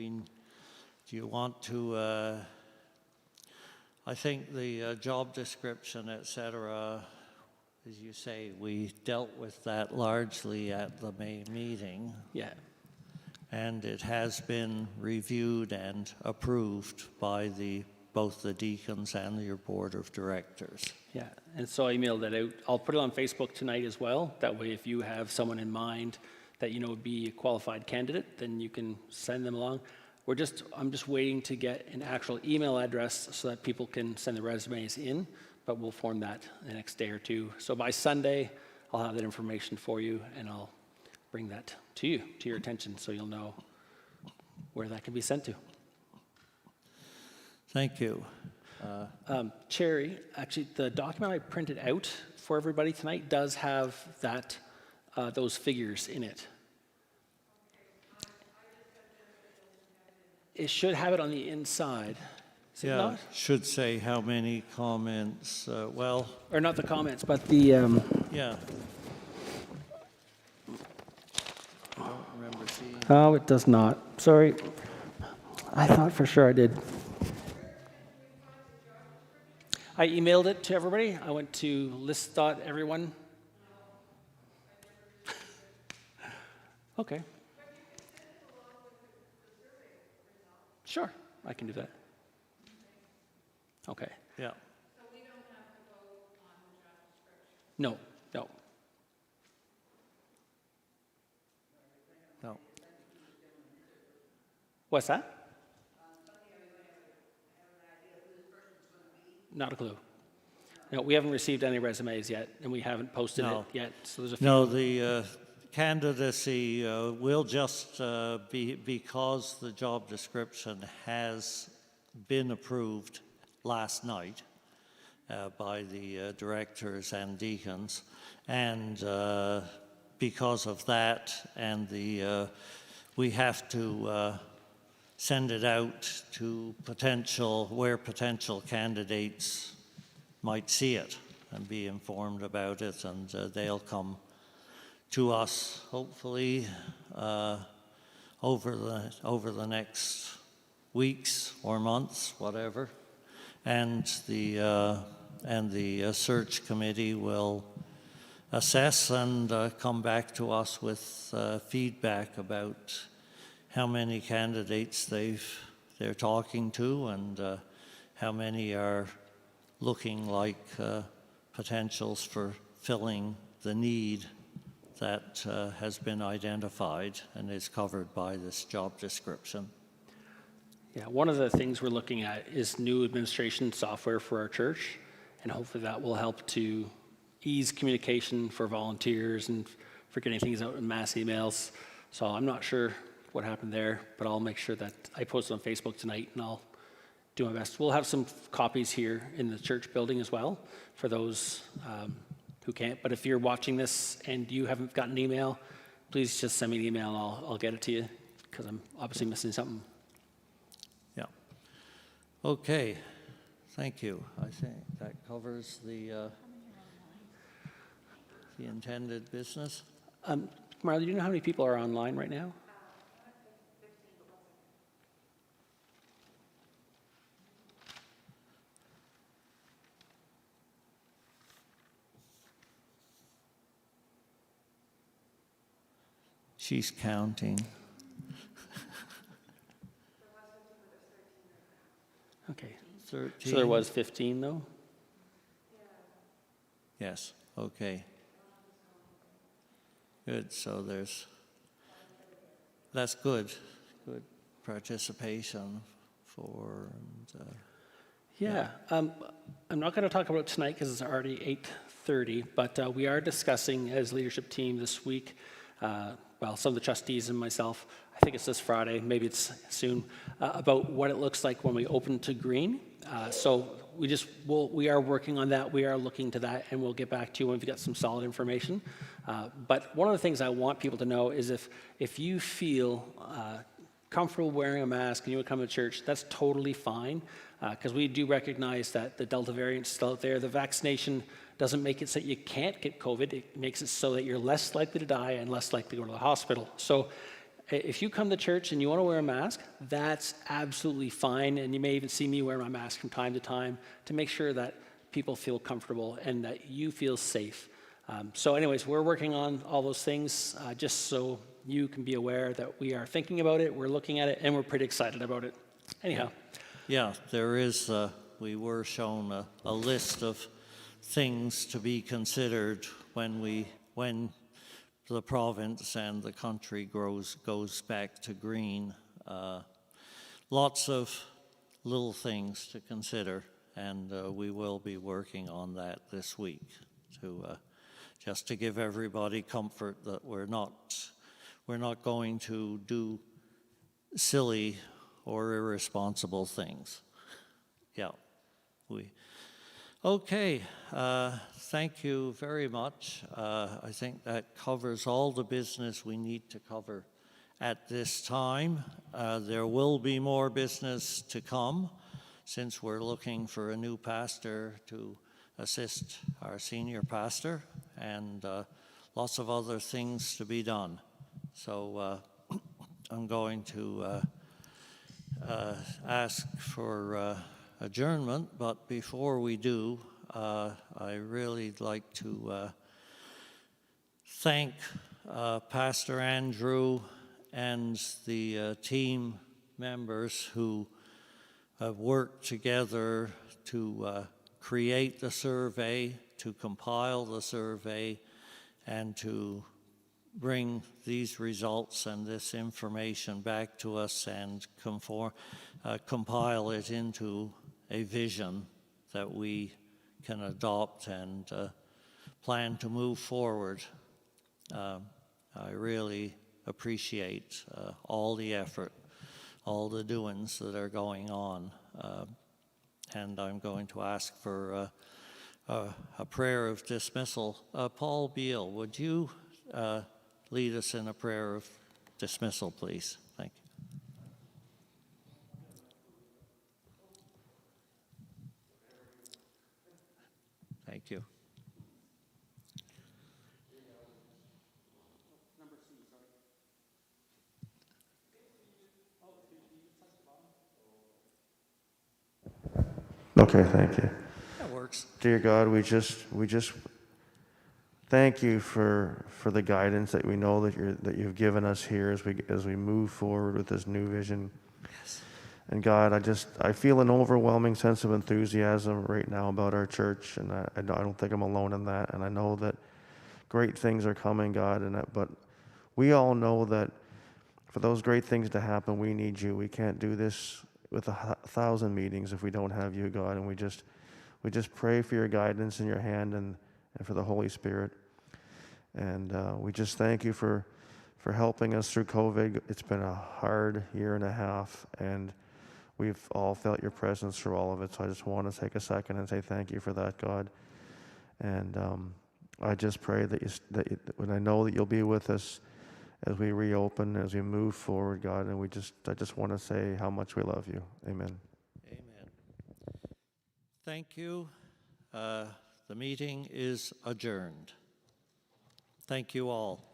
you want to, I think the job description, et cetera, as you say, we dealt with that largely at the May meeting, Yeah, and it has been reviewed and approved by the both the deacons and your board of directors. Yeah, and so I emailed that out. I'll put it on Facebook tonight as well. That way, if you have someone in mind that you know would be a qualified candidate, then you can send them along. I'm just waiting to get an actual email address so that people can send the resumes in, but we'll form that the next day or two. So by Sunday, I'll have that information for you, and I'll bring that to you, to your attention, so you'll know where that can be sent to. Thank you. Cherry, actually, the document I printed out for everybody tonight does have that, those figures in it. It should have it on the inside. Is it Yeah, not? should say how many comments, well, Or not the comments, but the, yeah. I don't remember seeing. oh, it does not. Sorry. I thought for sure I did. I emailed it to everybody. I went to list.everyone. Okay. Sure, I can do that. Okay. Yeah, No, no. no. What's that? Not a clue. No, we haven't received any resumes yet, and we haven't posted No. it yet. So there's a few. No, the candidacy will just be, because the job description has been approved last night by the directors and deacons, and because of that, and we have to send it out to where potential candidates might see it and be informed about it, and they'll come to us, hopefully, over the next weeks or months, whatever, and the search committee will assess and come back to us with feedback about how many candidates they're talking to, and how many are looking like potentials for filling the need that has been identified and is covered by this job description. Yeah, one of the things we're looking at is new administration software for our church, and hopefully that will help to ease communication for volunteers and for getting things out in mass emails. So I'm not sure what happened there, but I'll make sure that I post it on Facebook tonight, and I'll do my best. We'll have some copies here in the church building as well for those who can't. But if you're watching this and you haven't gotten an email, please just send me an email and I'll get it to you, because I'm obviously missing something. Yeah. Okay. Thank you. I think that covers the intended business. Marla, do you know how many people are online right now? She's counting. Okay. 13. So there was 15 though? Yes. Okay. Good. So that's good. Good participation for. Yeah. I'm not going to talk about it tonight because it's already 8:30, but we are discussing as leadership team this week, well, some of the trustees and myself, I think it's this Friday, maybe it's soon, about what it looks like when we open to green. So we are working on that. We are looking to that, and we'll get back to you when we've got some solid information. But one of the things I want people to know is if you feel comfortable wearing a mask and you would come to church, that's totally fine, because we do recognize that the Delta variant is still out there. The vaccination doesn't make it so that you can't get COVID. It makes it so that you're less likely to die and less likely to go to the hospital. So if you come to church and you want to wear a mask, that's absolutely fine. And you may even see me wear my mask from time to make sure that people feel comfortable and that you feel safe. So anyways, we're working on all those things just so you can be aware that we are thinking about it, we're looking at it, and we're pretty excited about it. Anyhow, Yeah, there is, we were shown a list of things to be considered when the province and the country goes back to green. Lots of little things to consider, and we will be working on that this week to just to give everybody comfort that we're not going to do silly or irresponsible things. Yeah, okay. Thank you very much. I think that covers all the business we need to cover at this time. There will be more business to come since we're looking for a new pastor to assist our senior pastor, and lots of other things to be done. So I'm going to ask for adjournment, but before we do, I really like to thank Pastor Andrew and the team members who have worked together to create the survey, to compile the survey, and to bring these results and this information back to us and compile it into a vision that we can adopt and plan to move forward. I really appreciate all the effort, all the doings that are going on. And I'm going to ask for a prayer of dismissal. Paul Beal, would you lead us in a prayer of dismissal, please? Thank you. Thank you. Okay, thank you. That works. Dear God, we just thank you for the guidance that we know that you've given us here as we move forward with this new vision. Yes. And God, I feel an overwhelming sense of enthusiasm right now about our church, and I don't think I'm alone in that. And I know that great things are coming, God, but we all know that for those great things to happen, we need you. We can't do this with 1,000 meetings if we don't have you, God. And we just pray for your guidance in your hand and for the Holy Spirit. And we just thank you for helping us through COVID. It's been a hard year and a half, and we've all felt your presence through all of it. So I just want to take a second and say thank you for that, God. And I just pray that when I know that you'll be with us as we reopen, as we move forward, God. And I just want to say how much we love you. Amen. Amen. Thank you. The meeting is adjourned. Thank you all.